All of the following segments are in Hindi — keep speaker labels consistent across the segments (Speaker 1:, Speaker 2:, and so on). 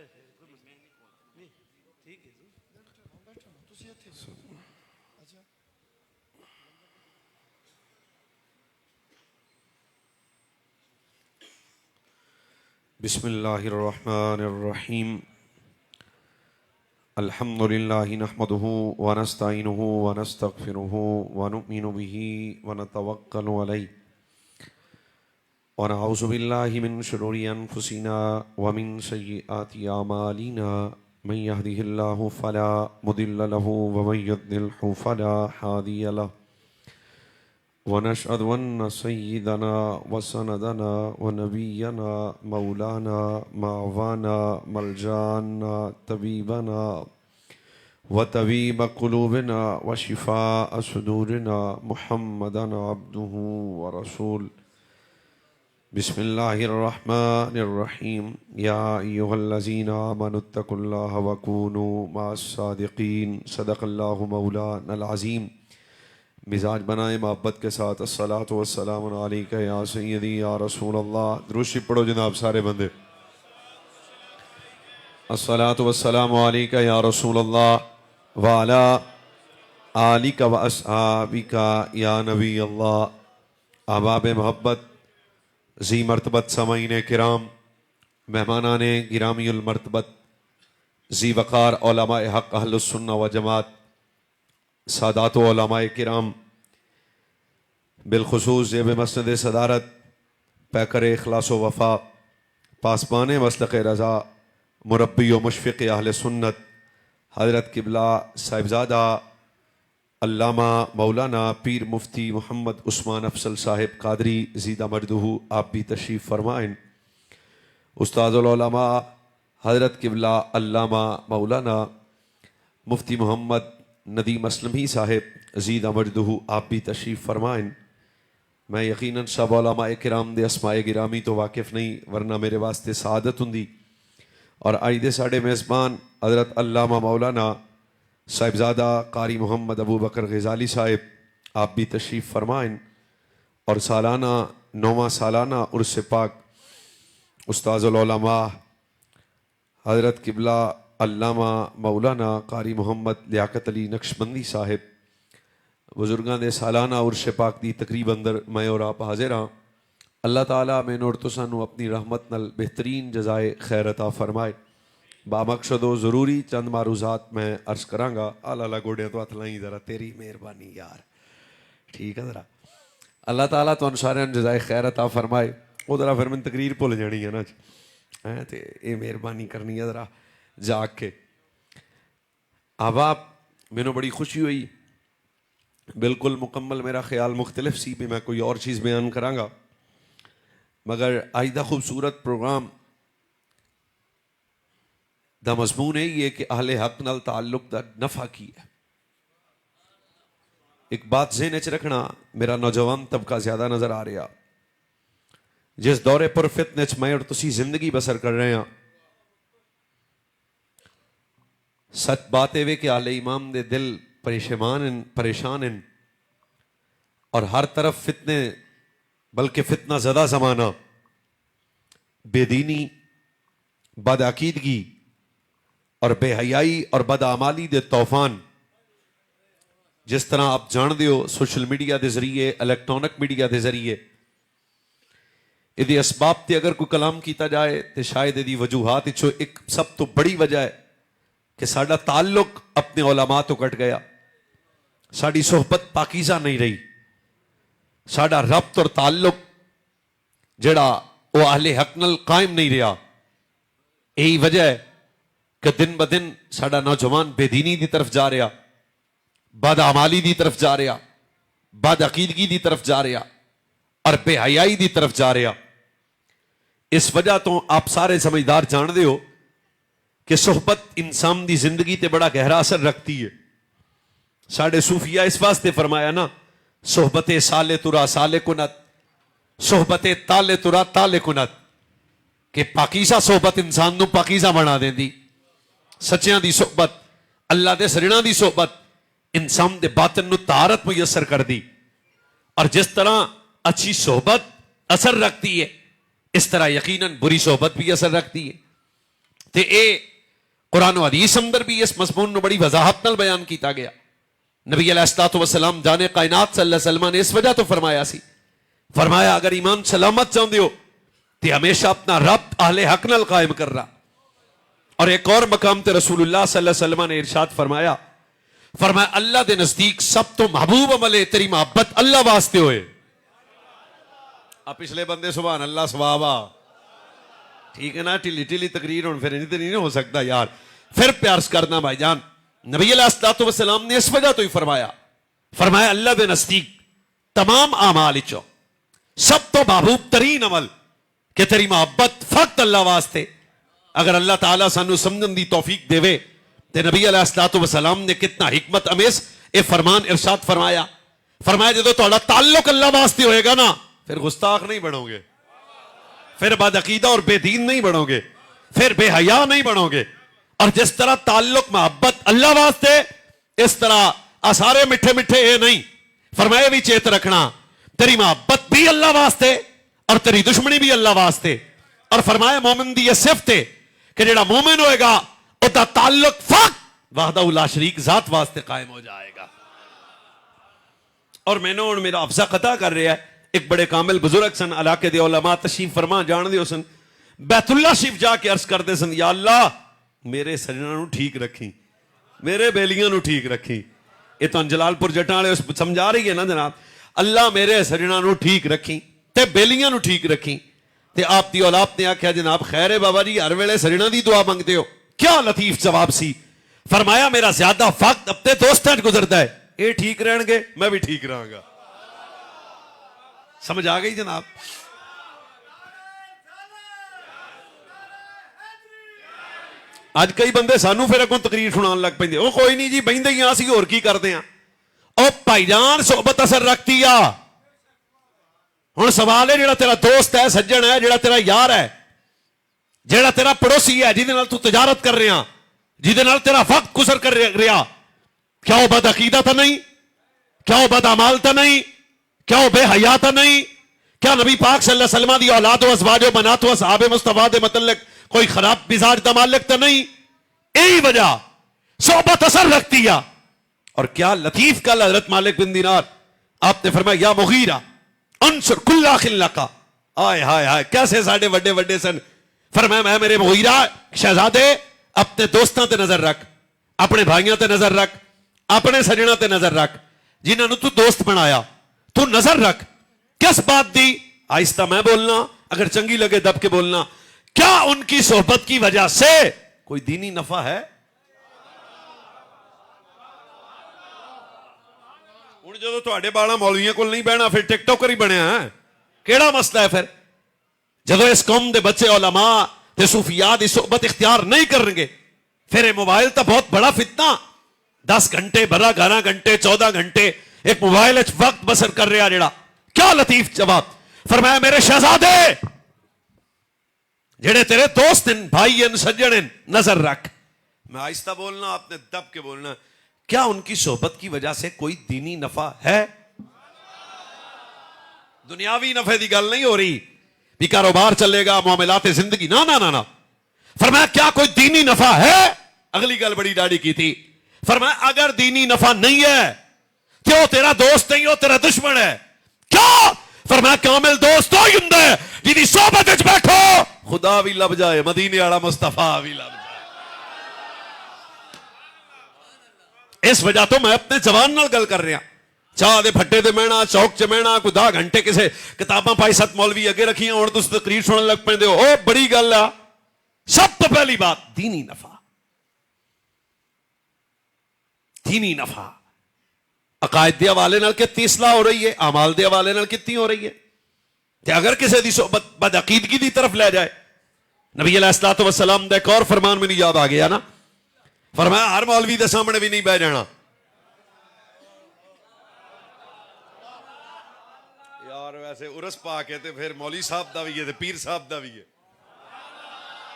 Speaker 1: बिस्मिल्लाहिर्रहमानिर्रहीम अल्हम्दुलिल्लाहि नहमदुहु व नस्तईनुहु व नस्तगफिरुहु व नुमिनु बिही व नतवक्कलु अलैहि व नऊज़ु बिल्लाहि मिन शुरूरि अनफुसिना व मिन सय्यिआति अमालिना मन यहदिहिल्लाहु फला मुदिल्ल लहु व मन युद्लिल्हु फला हादिय लहु व नशहदु अन्न सय्यिदना व सनदना व नबियना मौलाना मावाना मलजाना तबीबना व तबीब कुलूबिना व शिफा सुदूरिना मुहम्मदन अब्दुहु व रसूल। बिस्मिल्लाहिर्रहमानिर्रहीम या अय्युहल्लज़ीना आमनुत्तकुल्लाह व कूनू मअस्सादिक़ीन सदक़ल्लाहु मौलानल अज़ीम। मिजाज बनाए मोहब्बत के साथ अस्सलातु वस्सलामु अलैका या सय्यदी या रसूल अल्लाह। दुरूद पढ़ो जनाब सारे बंदे। अस्सलातु वस्सलामु अलैका या रसूल अल्लाह व अला आलिका व अस्हाबिका या नबी अल्लाह। अहबाब मोहब्बत, जी मर्तबत समाईन किराम, मेहमानान गिरामीउल मर्तबत, जी वक़ार उलमाए हक़ अहलुस सुन्नह व जमात, सादात उलमाए किराम, बिलखुसूस ज़ेब मस्नद सदारत पैकर इखलास व वफ़ा, पासबान मसलक रज़ा, मुरब्बी व मुशफ़िक़ अहले सुन्नत हज़रत किबला साहिबज़ादा अल्लामा मौलाना पीर मुफ्ती मोहम्मद उस्मान अफसल साहिब कादरी ज़ीदा मर्दुहु, आप भी तशरीफ़ फरमाएँ। उस्ताज़ुल उलमा हज़रत किबला अल्लामा मौलाना मुफ्ती मोहम्मद नदीम असलमी साहिब ज़ीदा मर्दुहु, आप भी तशरीफ़ फरमाएँ। मैं यकीनन सब उलमाए किराम दे अस्माए गिरामी तो वाकिफ़ नहीं, वरना मेरे वास्ते सआदत हुंदी। और आज दे साढ़े मेज़बान हज़रत अल्लामा मौलाना साहिबज़ादा कारी मोहम्मद अबू बकर ग़ज़ाली साहिब, आप भी तशरीफ़ फरमाएँ। और सालाना 9वां सालाना उर्स पाक उस्ताज़ुल उलमा हज़रत किबला अल्लामा मौलाना कारी मोहम्मद लियाकत अली नक्शबंदी साहिब बुजुर्गां दे सालाना उर्स पाक दी तकरीब अंदर मैं और आप हाजिर हाँ। अल्लाह ताला मैनू और तुसानू अपनी रहमत नाल बेहतरीन जज़ाए खैर अता फरमाए। बामकसद व ज़रूरी चंद मारूज़ात मैं अर्ज़ करांगा। आला गोड़ियां तो हथ लाई ज़रा, तेरी मेहरबानी यार, ठीक है ज़रा। अल्लाह ताला तुहानू सारिआं जज़ाए खैर अता फरमाए। वो ज़रा फिर मैंने तकरीर भुल जानी है ना हैं, तो ये मेहरबानी करनी है ज़रा जाग के। अहबाब, मैनू बड़ी खुशी हुई, बिल्कुल मुकम्मल मेरा ख्याल मुख्तलिफ सी भी मैं कोई और चीज़ बयान करांगा, मगर अज दा खूबसूरत प्रोग्राम दा मज़मून ये कि अहले हक नाल ताल्लुक दा नफ़ा की है। एक बात ज़हन च रखना, मेरा नौजवान तबका ज़्यादा नज़र आ रहा, जिस दौरे पर फितने च मैं और तुसी जिंदगी बसर कर रहे हैं, सच बात है कि आले इमाम दे दिल परेशान हैं और हर तरफ फितने, बल्कि फितना ज़दा ज़माना, बेदीनी, बदअकीदगी और बेहयाई और बदआमाली दे तूफान। जिस तरह आप जानते हो सोशल मीडिया के जरिए, इलैक्ट्रॉनिक मीडिया के जरिए इहदे असबाब ते अगर कोई कलाम किया जाए तो शायद इहदी वजूहात विचों एक सब तो बड़ी वजह है कि साडा ताल्लुक अपने उलमा तो कट गया, साडी सोहबत पाकीज़ा नहीं रही, साडा रब्त और ताल्लुक जड़ा वो अहले हक नाल कायम नहीं रहा। यही वजह है कि दिन ब दिन साडा नौजवान बेदीनी की तरफ जा रहा, बदआमाली की तरफ जा रहा, बदअकीदगी की तरफ जा रहा और बेहयाई की तरफ जा रहा। इस वजह तो आप सारे समझदार जानते हो कि सोहबत इंसान की जिंदगी ते बड़ा गहरा असर रखती है। साढ़े सूफिया इस वास्ते फरमाया ना, सोहबते साले तुरा साले कुनत, सोहबते ताले तुरा ताले कुनत, कि पाकीज़ा सोहबत इंसान नू पाकीज़ा बना देंदी। सच्चियां दी सोहबत, अल्लाह दे सरिणा दी सोहबत इंसान दे बातन नू तारत मुयसर कर दी। और जिस तरह अच्छी सोहबत असर रखती है, इस तरह यकीनन बुरी सोहबत भी असर रखती है। ते ए कुरान व हदीस अंदर भी इस मज़मून नूं बड़ी वजाहत नाल बयान किया गया। नबी अलैहिस्सलातु वस्सलाम जाने कायनात सल्लल्लाहु अलैहि वसल्लम ने इस वजह तो फरमाया सी, फरमाया अगर ईमान सलामत चाहते हो तो हमेशा अपना रब अहले हक नाल कायम कर रहा। और एक और मकाम ते रसूलुल्लाह सल्लल्लाहु अलैहि वसल्लम ने इरशाद फरमाया, फरमाया अल्लाह दे नजदीक सब तो महबूब अमल है तेरी मोहब्बत अल्लाह वास्ते होए। अब पिछले बंदे सुभान अल्लाह सवाबा, ठीक है ना, ढिली ढिली तकरीर हुण फिर नहीं हो सकता यार। फिर प्यार करना भाईजान, नबी अलैहिस्सलातु वस्सलाम ने इस वजह तो ही फरमाया, फरमाया अल्लाह दे नजदीक तमाम आमाल चो सब तो महबूब तरीन अमल कि तेरी मोहब्बत फकत अल्लाह वास्ते। अगर अल्लाह ताला सानू समझन दी तौफीक देवे ते नबी अलैहिस्सलातु वस्सलाम ने कितना हिकमत अमेज ए फरमान इरशाद फरमाया, फरमाया जो तुहाडा ताल्लुक अल्लाह वास्ते होएगा ना फिर गुस्ताख नहीं बनोगे, फिर बदअकीदा और बेदीन नहीं बनोगे, फिर बेहया नहीं बनोगे। और जिस तरह ताल्लुक मोहब्बत अल्लाह वास्ते, इस तरह सारे मिठे मिठे ये नहीं। फरमाया भी चेत रखना तेरी मोहब्बत भी अल्लाह वास्ते और तेरी दुश्मनी भी अल्लाह वास्ते। और फरमाया मोमिन दी ये सिफत है कि जेड़ा मोमिन होएगा उसका ताल्लुक फकत वहदहू ला शरीक जात वास्ते कायम हो जाएगा। और मैंने हुण मेरा अफजा कता कर रहा है, एक बड़े कामिल बुजुर्ग सन, इलाके दे उलमा तशरीफ फरमा जान दियो सन, बैतुल्ला शरीफ जाके अर्ज करते सन, या अल्लाह मेरे सजना नूं ठीक रखी, मेरे बेलियां नूं ठीक रखी। ये तो जलालपुर जटां वाले समझा रही है ना जनाब, अल्लाह मेरे सजना नूं ठीक रखी ते बेलियां नूं ठीक रखी। ते आप दी औलाद ने आख्या जनाब खैर है बाबा जी, हर वेले सजना दी दुआ मंगते हो, क्या लतीफ जवाब सी। फरमाया मेरा ज्यादा वक्त अपने दोस्तां च गुजरदा है, ये ठीक रहणगे मैं भी ठीक रहांगा। समझ आ गई जनाब? अज कई बंदे सानू फिर अगों तकरीर सुनान लग पेंदे, ओ कोई नहीं जी बहिंदे ही असीं होर की करदे आ। ओ भाईजान सोहबत असर रखती आ। हुण सवाल है जेड़ा तेरा दोस्त है, सज्जन है, जेड़ा तेरा यार है, जेड़ा तेरा पड़ोसी है, जिहदे नाल तू तजारत कर रहा, जिहदे नाल तेरा वक्त गुजर कर रहा, क्या वो बदअकीदा तो नहीं? क्या वो बदअमाल तो नहीं? क्या वो बेहया तो नहीं? क्या नबी पाक सल्लल्लाहु अलैहि वसल्लम दी औलाद व अज़वाज व बनात व सहाबे मुस्तफा दे मतलब कोई खराब मिजाज दा मालिक तो नहीं? यही वजह सोहबत असर रखती है। और क्या लतीफ कल हजरत मालिक बिन दीनार आपने फरमाया, या मुगीरा अंसुर कुल्ला खिल्लका, आय हाय हाय कैसे साडे वड्डे वड्डे सन। फरमाया मैं मेरे मुगीरा शहजादे अपने दोस्तों ते नजर रख, अपने भाइयों ते नजर रख, अपने सजना ते नजर रख, जिन्होंने तू दोस्त बनाया तू नजर रख। किस बात दी? आहिस्ता मैं बोलना, अगर चंगी लगे दब के बोलना। क्या उनकी सोहबत की वजह से कोई दीनी नफा है? हुण जदों तुहाडे बाला मौलवियां कोल नहीं बहना फिर टिकटॉकर ही बनया है, केड़ा मसला है फिर? जदों इस कौम दे बच्चे उलमा ते सूफिया दी सोहबत इख्तियार नहीं करनगे फिर ये मोबाइल तो बहुत बड़ा फितना। 10 घंटे 12 11 घंटे 14 घंटे एक मोबाइल वक्त बसर कर रहा जेड़ा, क्या लतीफ जवाब। फरमाया मेरे शहजादे जेड़े तेरे दोस्त हैं, भाई हैं, सज्जन हैं, नजर रख। मैं आहिस्ता बोलना, आपने दब के बोलना। क्या उनकी सोहबत की वजह से कोई दीनी नफा है? दुनियावी नफे की गल नहीं हो रही भी कारोबार चलेगा, मामलाते जिंदगी, ना ना ना ना। फरमाया क्या कोई दीनी नफा है? अगली गल बड़ी डाड़ी की थी। फरमाया अगर दीनी नफा नहीं है तो तेरा दोस्त नहीं, हो तेरा दुश्मन है। क्या? फरमाया कामिल दोस्त ही हुंदा है जिहदी सोहबत विच बैठो खुदा भी लब जाए, मदीने वाला मुस्तफा भी लब जाए। इस वजह तो मैं अपने जवान नाल गल कर रहा, चाह दे फट्टे ते महना, चौक च महना, कोई 10 घंटे किसे किताबां पाई 7 मौलवी अगे रखियां, हुण तुसीं तकरीर सुनन लग पैंदे हो। ओ बड़ी गल आ। सब तो पहली बात दीनी नफा, दीनी नफा अकायद के हवाले नाल कितनी इसलाह हो रही है, अमाल के हवाले नाल कितनी हो रही है। ते अगर किसी की सोहबत बदअकीदगी की तरफ ले जाए, नबी अलैहिस्सलातु वस्सलाम दा एक और फरमान मैनूं याद आ गया ना, फरमाया हर मौलवी के सामने भी नहीं बह जाना। यार वैसे उरस पा के ते फिर मौलवी साहब दा भी है ते पीर साहब दा भी है।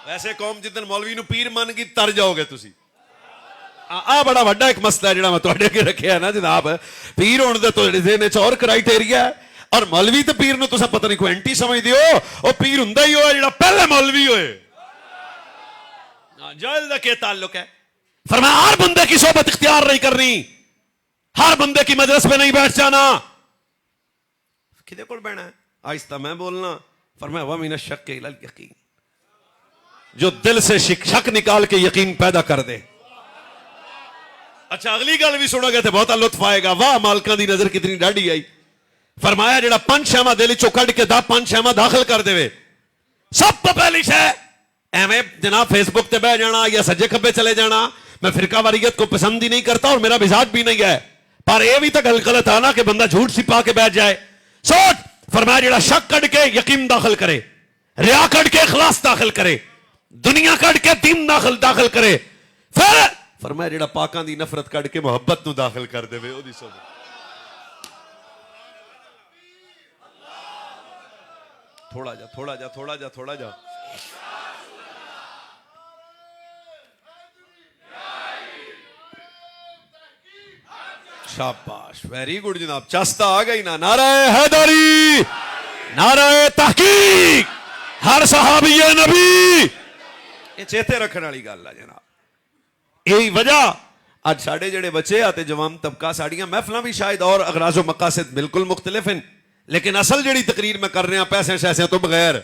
Speaker 1: वैसे कौम जिद्दन मौलवी नूं पीर मन के तर जाओगे तुसी। आ बड़ा वड्डा एक मसला है जिहड़ा मैं तुहाडे अगे रखिया ना जनाब। पीर होने दे तुहाडे ने और क्राइटेरिया है, और मौलवी ते पीर नूं तुसीं पता नहीं कोई एंटी समझदे हो। ओ पीर हुंदा ही हो जिहड़ा पहले मौलवी होए। जाहिल दा क्या ताल्लुक है? फरमाया हर बंदे की सोबत इख्तियार नहीं करनी, हर बंदे की मजलिस में नहीं बैठ जाना। किदे कोल बैठना है? आहिस्ता मैं बोलना। फरमाया वमिन शक इलल यकीन, जो दिल से शक निकाल के यकीन पैदा कर दे। अच्छा अगली गल भी सुनोगे तो बहुत लुत्फ आएगा। वाह मालका दी नजर कितनी डाढ़ी आई। फरमाया जेड़ा पंज शैवा दिल चो कढ़ के पंज शैवा दाखिल कर देवे, सब तो पहली शह एवं जनाब फेसबुक ते बह जाना या सज्जे खब्बे चले जाना। मैं फिरका वारियत को पसंद ही नहीं करता और मेरा मिजाज भी नहीं है, पर यह भी तो गल गलत है ना कि बंदा झूठ सिपा के बैठ जाए। सोच, फरमाया जेड़ा शक कढ़ के यकीन दाखिल करे, रिया कढ़ के इखलास दाखिल करे, दुनिया कढ़ के दीन दाखिल करे, फिर फरमाया जेड़ा पाकां दी नफरत कढ़ के मुहब्बत नूं दाखिल कर देवे, ओदी सोबत। थोड़ा जा शाबाश, वेरी गुड जनाब, चस्ता आ गई ना। नाराए हैदरी, नाराए तहकीक, हर सहाबी नबी, ये चेते रखने वाली गल है जनाब। यही वजह आज साढ़े जेड़े बच्चे आते जवान तबका साड़ियां महफिल भी शायद और अगराजो मकासद बिल्कुल मुख्तलिफ हैं, लेकिन असल जेड़ी तकरीर मैं कर रहा पैसे शैसे तो बगैर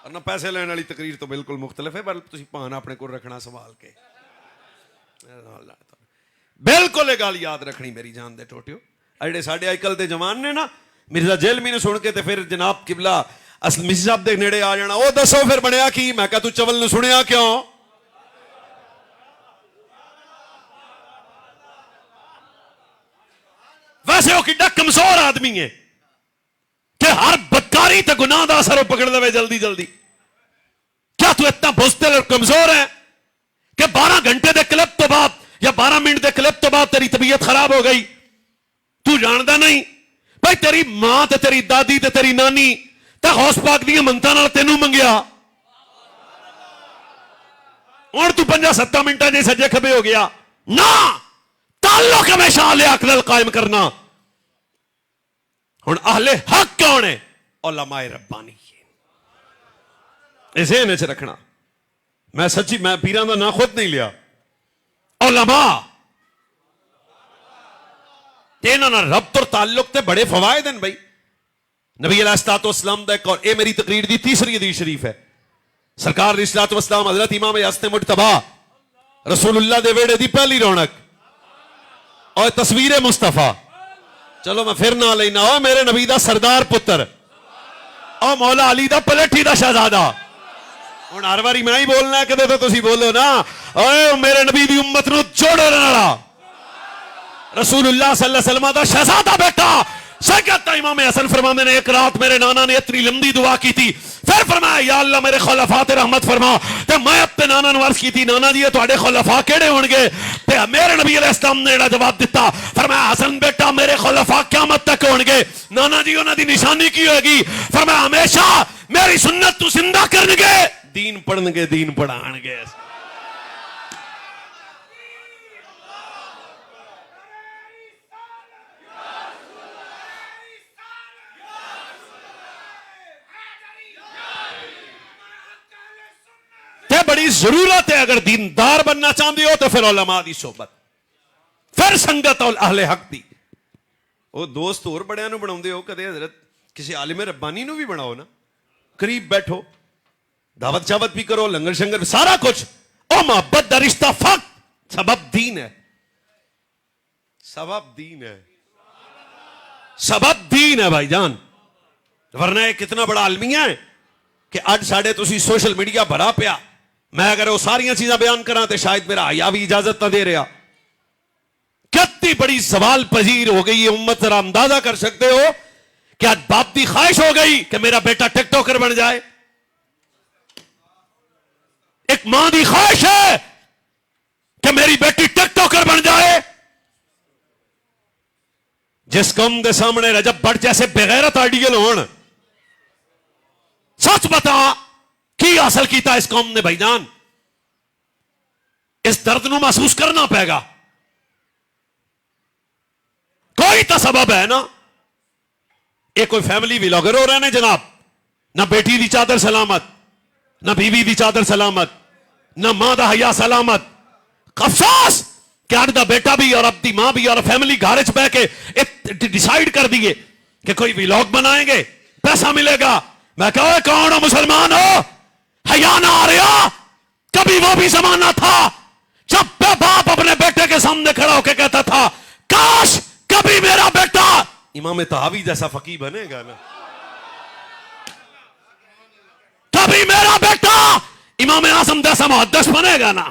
Speaker 1: और ना पैसे लेने वाली तकरीर तो बिल्कुल मुख्तलिफ है, पर तुम भान अपने को रखना संभाल के। बिल्कुल एक गल याद रखनी मेरी जान दे टोटियो, जेडे साडे अजकल के जवान ने ना मिर्जा जेलमी ने सुन के ते फिर जनाब किबला असल मिसी साहब के नेड़े आ जाना। वो दसो फिर बनया की? मैं कहा तू चवल ने सुनिया क्यों? वैसे वो किड्डा कमजोर आदमी है कि हर बदकारी ते गुनाह दा असर पकड़ लवे जल्दी जल्दी। क्या तू इतना बुज़दिल और कमजोर है कि 12 घंटे के क्लिप तो बाद या 12 मिनट के क्लिप तो बाद तेरी तबीयत खराब हो गई? तू जानता नहीं भाई तेरी मां ते तेरी दादी ते तेरी नानी ते गौस पाक दी मनता नाल तेनू मंगया, और तू 50-70 मिनटा जे सज्जे खबे हो गया ना। ताल्लुक हमेशा अहले हक नाल कायम करना। हुण अहले हक कौन है? उलमाए रब्बानी। इसे च रखना। मैं सच्ची मैं पीरां दा नाम खुद नहीं लिया, उलमा इन्हां नाल रब्त और ताल्लुक ते बड़े फवायद हैं भाई। नबी अलैहिस्सलाम दा एक और ये मेरी तकरीर दी तीसरी हदीस शरीफ है। सरकार अलैहिस्सलाम हजरत इमाम यासते मुज्तबा रसूलुल्लाह दे वेड़े दी पहली रौनक और तस्वीर मुस्तफा। चलो मैं फिर ना लेना, ओ मेरे नबी दा सरदार पुत्र, ओ मौला अली दा पलेठी दा शहजादा। हुण हर बारी मैं ही बोलना है, कदे तो तुसी बोलो ना, ओए मेरे नबी दी उम्मत नूं जोड़न वाला रसूलुल्लाह सल्लल्लाहु अलैहि वसल्लम दा शहजादा बेटा सैयद इमाम हसन फरमाते ने एक रात मेरे नाना ने इतनी लंबी दुआ की थी, फिर फरमाया या अल्लाह मेरे खुलफा ते रहमत फरमा। ते मैं अपने नाना ने अर्ज की थी, नाना जी तुहाडे खुलफा केड़े होणगे? ते मेरे नबी अलैहिस्सलाम ने जेड़ा जवाब दिता, फरमाया हसन बेटा मेरे खुलफा क़यामत तक होणगे। नाना जी उन्हां दी निशानी की होगी? फरमाया हमेशा मेरी सुन्नत तू जिंदा करनगे, दीन पढ़नगे, दीन पढ़ाणगे। बड़ी जरूरत है, अगर दीनदार बनना चाहते हो तो फिर उलमा दी सोबत, फिर संगत और अहले हक दी। वो दोस्त और बड़िया नूं बनाउंदे हो, कदे हजरत किसी आलिम रब्बानी नूं भी बनाओ ना, करीब बैठो, दावत चावत भी करो, लंगर शंगर सारा कुछ। ओ मोहब्बत दा रिश्ता फक्त सबब दीन है, सबब दीन है, सबब दीन है भाईजान। वरना कितना बड़ा आलमिया है कि अज साढ़े तुसी सोशल मीडिया भरा पिया, मैं अगर वो सारिया चीजा बयान करा तो शायद मेरा हया भी इजाजत ना दे रहा। कितनी बड़ी सवाल पजीर हो गई है उम्मत, जरा अंदाजा कर सकते हो कि आज बाप की ख्वाहिश हो गई कि मेरा बेटा टिकटॉकर बन जाए, एक मां की ख्वाहिश है कि मेरी बेटी टिकटॉकर बन जाए। जिस कौम के सामने रजब भट्ट जैसे बेगैरत आइडियल होन, सच बता की हासिल किया इस कौम ने भाईजान? इस दर्द को महसूस करना पेगा, कोई तो सबब है ना। एक कोई फैमिली व्लॉगर हो रहे हैं जनाब, ना बेटी दी चादर सलामत, ना बीवी दी चादर सलामत, ना मां दा हया सलामत। अफसोस कि अज दा बेटा भी और अब दी मां भी और फैमिली घर च बह के डिसाइड कर दिए कि कोई व्लॉग बनाएंगे, पैसा मिलेगा। मैं कहा कौन हो, मुसलमान हो, हया ना आ रहा। कभी वो भी जमाना था जब बाप अपने बेटे के सामने खड़ा होकर कहता था काश कभी मेरा बेटा इमाम तहावी जैसा फकीह बनेगा ना, कभी मेरा बेटा इमाम आजम जैसा मुहद्दिस बनेगा ना,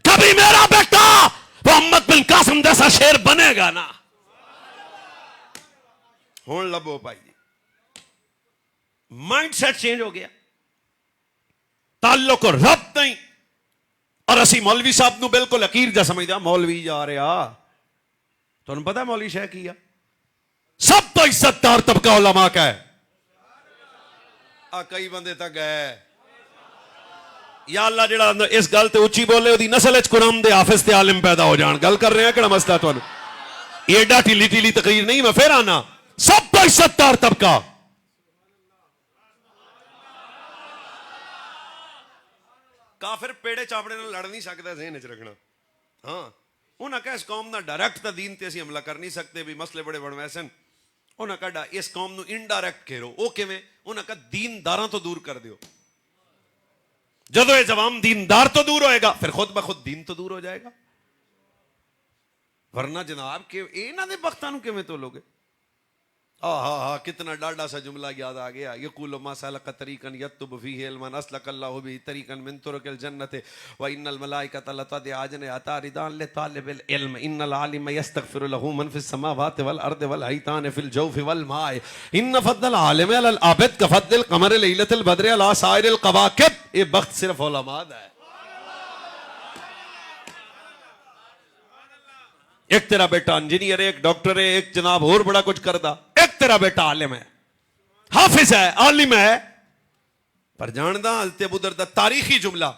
Speaker 1: कभी मेरा बेटा मोहम्मद बिन कासिम जैसा शेर बनेगा ना। हुण लबो भाई जी, माइंडसेट चेंज हो गया, ताल्लुक रब नहीं। और असी मौलवी साहब नूं बिल्कुल हकीर जा समझदा, मौलवी जा रहा। तुहानूं पता मौलवी शह की आ? सब तो इज्जतदार तबका उलमा का है। कई बंदे तक गए या अल्लाह जेड़ा इस गल ते उच्ची बोले ओदी नस्ल च कुरान दे हाफिज ते आलिम पैदा हो जान। गल कर रहे हैं, केड़ा मसला तुहानूं? एडा ढिली ढिली तकरीर नहीं। मैं फिर आना, सब तो इज्जतदार तबका। काफिर पेड़े चापड़े नाल लड़ नहीं सकता, ज़हन च रखना। हाँ, उन्हें कहा इस कौम ना डायरैक्ट तो दीन ते असीं हमला कर नहीं सकते, भी मसले बड़े बन वैसे। उन्हें कहा इस कौम नूं इनडायरैक्ट घेरो। वो किवें? उन्हें कहा दीनदारां तो दूर कर दियो। जदों ये जवाम दीनदार तो दूर होएगा, फिर खुद ब खुद दीन तो दूर हो जाएगा। वरना जनाब के इन्हां दे बख्तां नूं किवें तोलोगे? हा कितना डाढ़ा सा जुमला याद आ गया। यक़ूलु मा सलका तरीक़न यत्तुब फ़ीहि इल्मन असलकल्लाहु बिही तरीक़न मिन तुरुक़िल जन्नति व इन्नल मलाइकता लतदअ रिदान लितालिबिल इल्म इन्नल आलिम यस्तग़फ़िरु लहू मन फ़िस समावाति वल अर्दि वल हैतान फ़िल जौफ़ि वल माइ इन्न फ़द्लल आलिम अलल आबिद कफ़द्लिल क़मरि लैलतिल बद्रि अला साइरिल क़वाक़िब। ये बख्त सिर्फ उलमा दा है। एक तेरा बेटा इंजीनियर है, एक डॉक्टर है, एक जनाब और बड़ा कुछ करदा, एक तेरा बेटा आलिम है, हाफिज है, आलिम है। पर जानदा हज़रत अबू दरदा तारीखी जुमला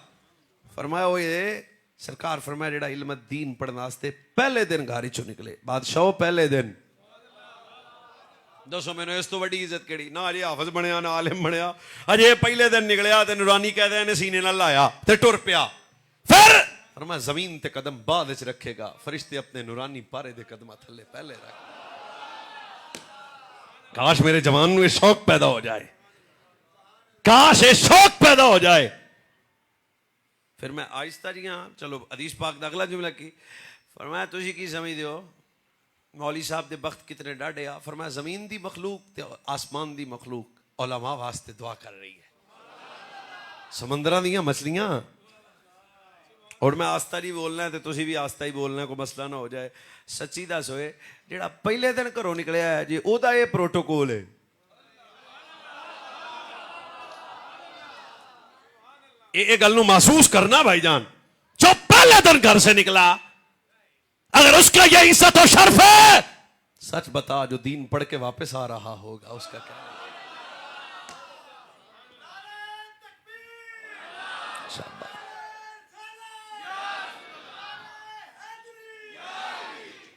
Speaker 1: फरमाया, वो ये सरकार फरमाया जेड़ा इल्म दीन पढ़ने वास्ते पहले दिन घर चो निकले, बादशाह पहले दिन। दसो मैंने इस तो बड़ी इज्जत केड़ी? ना अजे हाफिज बनया ना आलिम बनया, अजे पहले दिन निकलिया ते नूरानी कहदे ने सीने नाल लाया ते टुर पिया। फिर फरमाया जमीन ते कदम बाद च रखेगा, फरिश्ते अपने नूरानी पारे दे कदम थल्ले पहले रख। काश मेरे जवान में शौक पैदा हो जाए, काश ये शौक पैदा हो जाए। फिर मैं आहिस्ता जी हाँ चलो हदीस पाक दा अगला जुमला की फरमाया, तुसी की समझदे हो मौली साहब दे बख्त कितने डाढ़े आ? फरमाया जमीन दी मखलूक ते आसमान दी मखलूक उलमा वास्ते दुआ कर रही है। समंदरां दियां मछलियां। और मैं आस्ता ही बोलना है तो तुसी भी आस्ता ही बोलना है, कोई मसला ना हो जाए। सच्ची दस होए जेड़ा पहले दिन घरों निकलिया है जी, ओदा ये प्रोटोकॉल है। ये गल नूं महसूस करना भाईजान, जो पहले दिन घर से निकला अगर उसका ये इज्जत और शर्फ है, सच बता जो दीन पढ़ के वापस आ रहा होगा उसका क्या?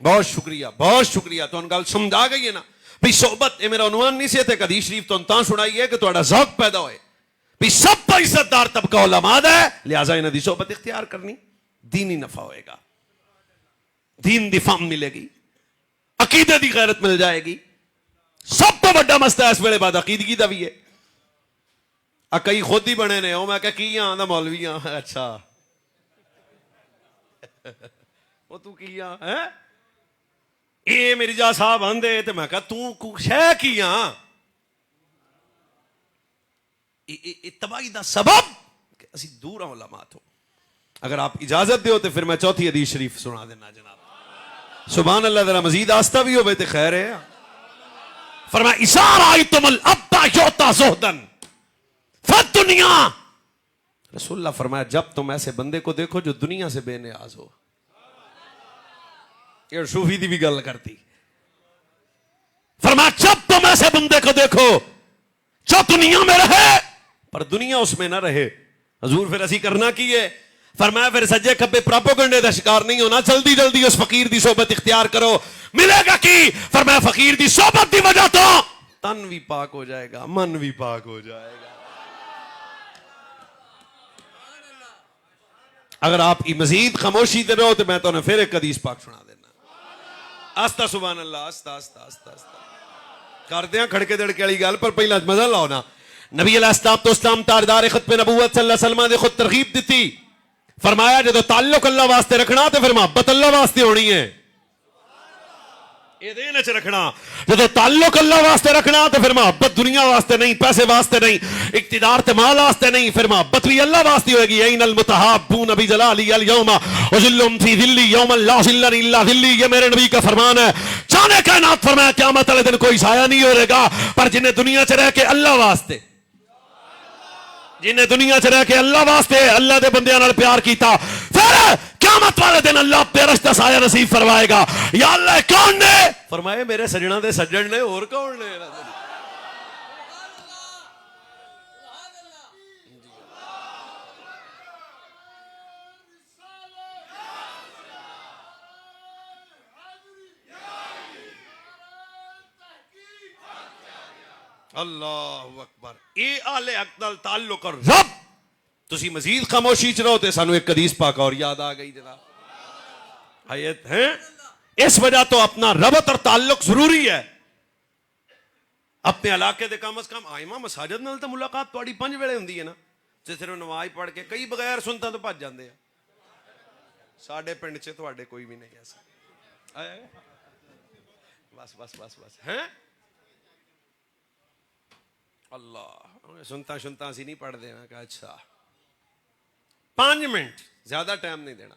Speaker 1: बहुत शुक्रिया, बहुत शुक्रिया। तो गल समझा गई है ना भी सोबत ये मेरा उन्वान नहीं से हदीस शरीफ तो तां सुनाई है कि तुहाडा ज़ौक पैदा होए भी सब तो इज्जतदार तबका उलमा दा है, लिहाजा इन्हां दी सोबत इख्तियार करनी, दीनी नफा होएगा, दीन दी फाम मिलेगी, अकीदे दी गैरत मिल जाएगी। सब तो बड़ा मसला इस वेले बाद अकीदगी दा भी है। कई खुद ही बने ने, मैं क्या की आंदा मौलवी हाँ। अच्छा वो तू की है ये मिर्जा साहब आंदे ते मैं कहा तू शह की तबाही दा सबब कि असी दूर हां उलमा तो। अगर आप इजाजत दो तो फिर मैं चौथी हदीस शरीफ सुना देना जनाब। सुभान अल्लाह, जरा मजीद आस्था भी हो तो खैर है। फरमाया इशारा आइतुमुल अब्बा योता ज़ुहदन फद्दुनिया। रसूलुल्लाह फरमाया जब तुम ऐसे बंदे को देखो जो दुनिया से बेनियाज हो। ये सूफी दी भी गल करती। फरमाया जब तुम ऐसे बंदे को देखो जो दुनिया में रहे पर दुनिया उसमें ना रहे। हजूर फिर असी करना की है? फरमाया फिर सज्जे खब्बे प्रोपेगेंडे का शिकार नहीं होना, जल्दी जल्दी उस फकीर की सोबत इख्तियार करो। मिलेगा की? फरमाया फकीर की सोबत की वजह तो तन भी पाक हो जाएगा, मन भी पाक हो जाएगा। अगर आप मजीद खामोशी दे रहो तो मैं तो फिर एक हदीस पाक सुना देना। आस्ता सुभान अल्लाह, आस्ता आस्ता आस्ता आस्ता करते हैं खड़के दड़के वाली गल, पर पहला मजा लाओ ना। नबी अलैहिस्सलाम ताजदार खत्म नबूवत सल्लल्लाहु अलैहि वसल्लम ने खुद तरगीब दी, फरमाया जो ताल्लुक अल्लाह वास्ते रखना तो फिर मोहब्बत अल्लाह वास्ते होनी है। ये रखना जो ताल्लुक अल्लाह वास्ते रखना तो फिर मोहब्बत दुनिया वास्ते नहीं, पैसे वास्ते नहीं, इक्तिदार ते माल वास्ते नहीं, फिर मोहब्बत भी अल्लाह वास्ते होगी। ऐनल मुतहाब्बून बि जलाली अल यौमा उज़िल्लुहुम फी ज़िल्ली यौमन ला ज़िल्ला इल्ला ज़िल्ली, ये मेरे नबी का फरमान है। जाने कायनात फरमाया क़यामत वाले दिन कोई साया नहीं होगा, पर जिन्हें दुनिया च रह के अल्लाह वास्ते, जिन्हें दुनिया च रह के अल्लाह वास्ते अल्लाह के बंदियां नाल प्यार किया, फिर क़यामत वाले दिन अल्लाह पेरश दा साया नसीब फरमाएगा। या अल्लाह कौन ने फरमाए मेरे सजना दे सज्जन ने, और कौन ने? अल्लाहु अकबर। ये आले हक नाल ताल्लुक और रब तुसी मजीद खामोशी च रहो तो सानू एक हदीस पाक और याद आ गई जनाब, आयत है। इस वजह तो अपना रबत और ताल्लुक जरूरी है। अपने इलाके दे कम से कम आइमा मसाजिद नाल तो मुलाकात थोड़ी 5 वेले हुंदी है ना, जे सिर्फ नमाज पढ़ के कई बगैर सुनता तो भज जाते हैं। साडे पिंड च तुहाडे कोई भी नहीं ऐसा, बस बस बस बस हैं अल्लाह सुनता सुनता सी नहीं पढ़ते हैं। कहा अच्छा 5 मिनट, ज्यादा टाइम नहीं देना।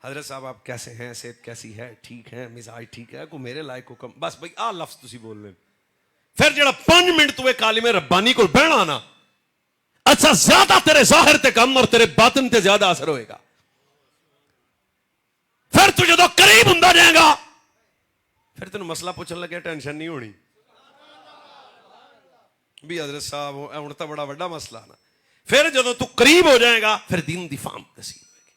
Speaker 1: हजरत साहब आप कैसे हैं, सेहत कैसी है, ठीक है, मिजाज ठीक है, को मेरे लायक को कम, बस भाई आ लफ्ज तुसी बोल ले। फिर जरा 5 मिनट तू एक आलिम रब्बानी को बहना ना, अच्छा ज्यादा तेरे जाहिर ते कम और तेरे बातिन ते ज्यादा असर होएगा। फिर तू जो करीब हुंदा जाएगा फिर तेन मसला पूछन लगे टेंशन नहीं होनी भी हजरत साहब हुण तो बड़ा वड्डा मसला ना। फिर जो तू करीब हो जाएगा फिर दीन दी फाम नसीब होगी,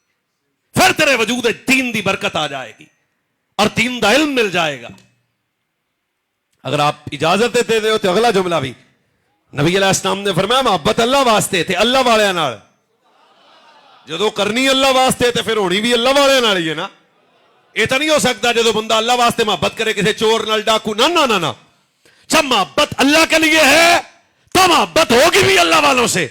Speaker 1: फिर तेरे वजूद दीन दी बरकत आ जाएगी और दीन दा इल्म मिल जाएगा। अगर आप इजाजत दे दो तो अगला जुमला भी नबी अलैहिस्सलाम ने फरमाया मोहब्बत अल्लाह वास्ते थे अल्लाह वालियां नाल, जो करनी अल्लाह वास्ते तो फिर होनी भी अल्लाह वालियां नाल ही है ना। यह तो नहीं हो सकता जो बंदा अल्लाह वास्ते मोहब्बत करे किसी चोर नाल, डाकू, ना ना ना ना। जब मोहब्बत अल्लाह के लिए है तो मोहब्बत होगी भी अल्लाह वालों से।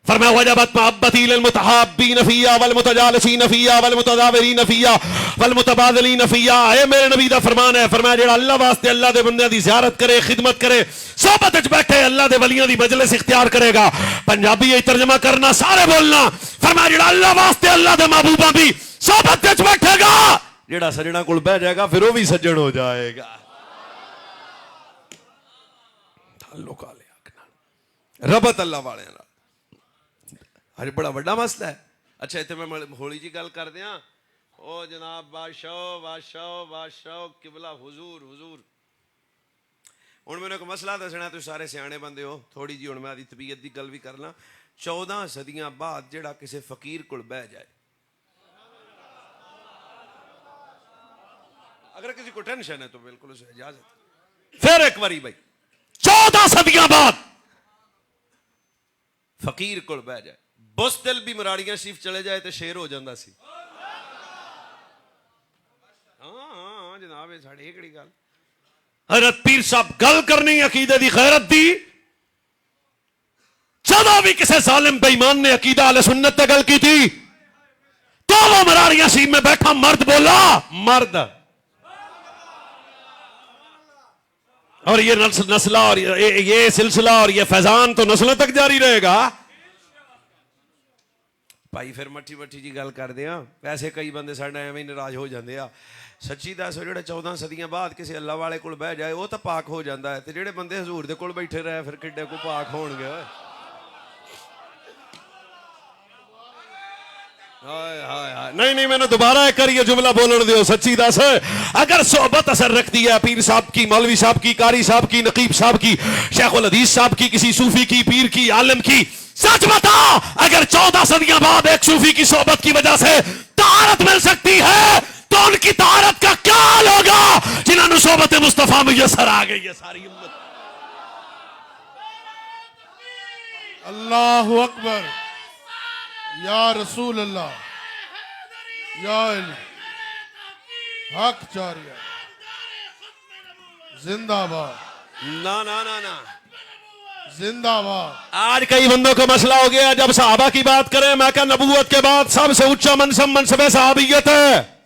Speaker 1: फरमाया वजबत मोहब्बती लिल मुतहाब्बीन फिया वल मुतजालिसीन फिया वल मुतजाविरीन फिया वल मुतबादिलीन फिया। ए मेरे नबी दा फरमान है, फरमाया जेड़ा अल्लाह वास्ते अल्लाह दे बंदे दी ज़ियारत करे, खिदमत करे, सोहबत विच बैठे अल्लाह दे वलियां दी मजलिस इख्तियार करेगा। पंजाबी ये तर्जमा करना सारे बोलना। फरमाया जेड़ा अल्लाह वास्ते अल्लाह दे महबूबा भी सोहबत विच बैठेगा, जेड़ा सजना कोल बैठ जाएगा फिर वो भी सज्जन हो जाएगा। ताल्लुक आले रबत अल्लाह वाले नाल अरे बड़ा बड़ा मसला है। अच्छा इतने मैं होली जी गल कर दिया। ओ जनाब बादशाह बादशाह बादशाह किबला हुजूर हुजूर, हुण मैंने एक मसला दसना, तुम सारे सियाने बंदे हो, थोड़ी जी हुण मैं आदी तबीयत की गल भी करना। 14 सदियां बाद जेड़ा किसी फकीर कोल बह जाए, अगर किसी को टेंशन है तो बिल्कुल उसे इजाजत। फिर एक बारी भाई 14 सदियां बाद फकीर कोल बह जाए, बुस्तिल भी मराड़ियां शरीफ चले जाए तो शेर हो जाता सी। हाँ जनाब ये साड़ी एकड़ी गल। हजरत पीर साहब गल करनी अकीदे दी गैरत दी, जदों भी किसी जालिम बेईमान ने अकीदा अहले सुन्नत ते गल की थी तो वो मराड़ियां शरीफ में बैठा मर्द बोला, मर्द। और ये नस्ला और ये सिलसिला और ये फैजान तो नस्लों तक जारी रहेगा भाई। फिर मट्ठी मट्ठी जी गल कर दिया। वैसे कई बंदे साडे एवें नाराज हो जाते हैं। सच्ची दस जो 14 सदियां बाद किसी अल्लाह वाले कोल बह जाए वो तो पाक हो जाता है, तो जेडे बंदे हजूर दे कोल बैठे रहे फिर किड्डे को पाक होणगे। नहीं नहीं मैंने दोबारा एक बार ये जुमला बोलने दो। सच्ची दस अगर सोहबत असर रखती है पीर साहब की, मौलवी साहब की, कारी साहब की, नकीब साहब की, शेखुल हदीस साहब की, किसी सूफी की, पीर की, आलिम की, सच बता अगर 14 सदियां बाद एक सूफी की सोहबत की वजह से तारत मिल सकती है तो उनकी तारत का क्या हाल होगा जिन्होंने सोहबत मुस्तफा मुयस्सर आ गई है सारी उम्मत।
Speaker 2: अल्लाहु अकबर या रसूल अल्लाह। या हक चारिया जिंदाबाद,
Speaker 1: ना ना ना ना,
Speaker 2: जिंदाबाद।
Speaker 1: आज कई बंदों का मसला हो गया, जब सहाबा की बात करें, मैं क्या नबूवत के बाद सबसे ऊंचा मनसब सहाबियत है।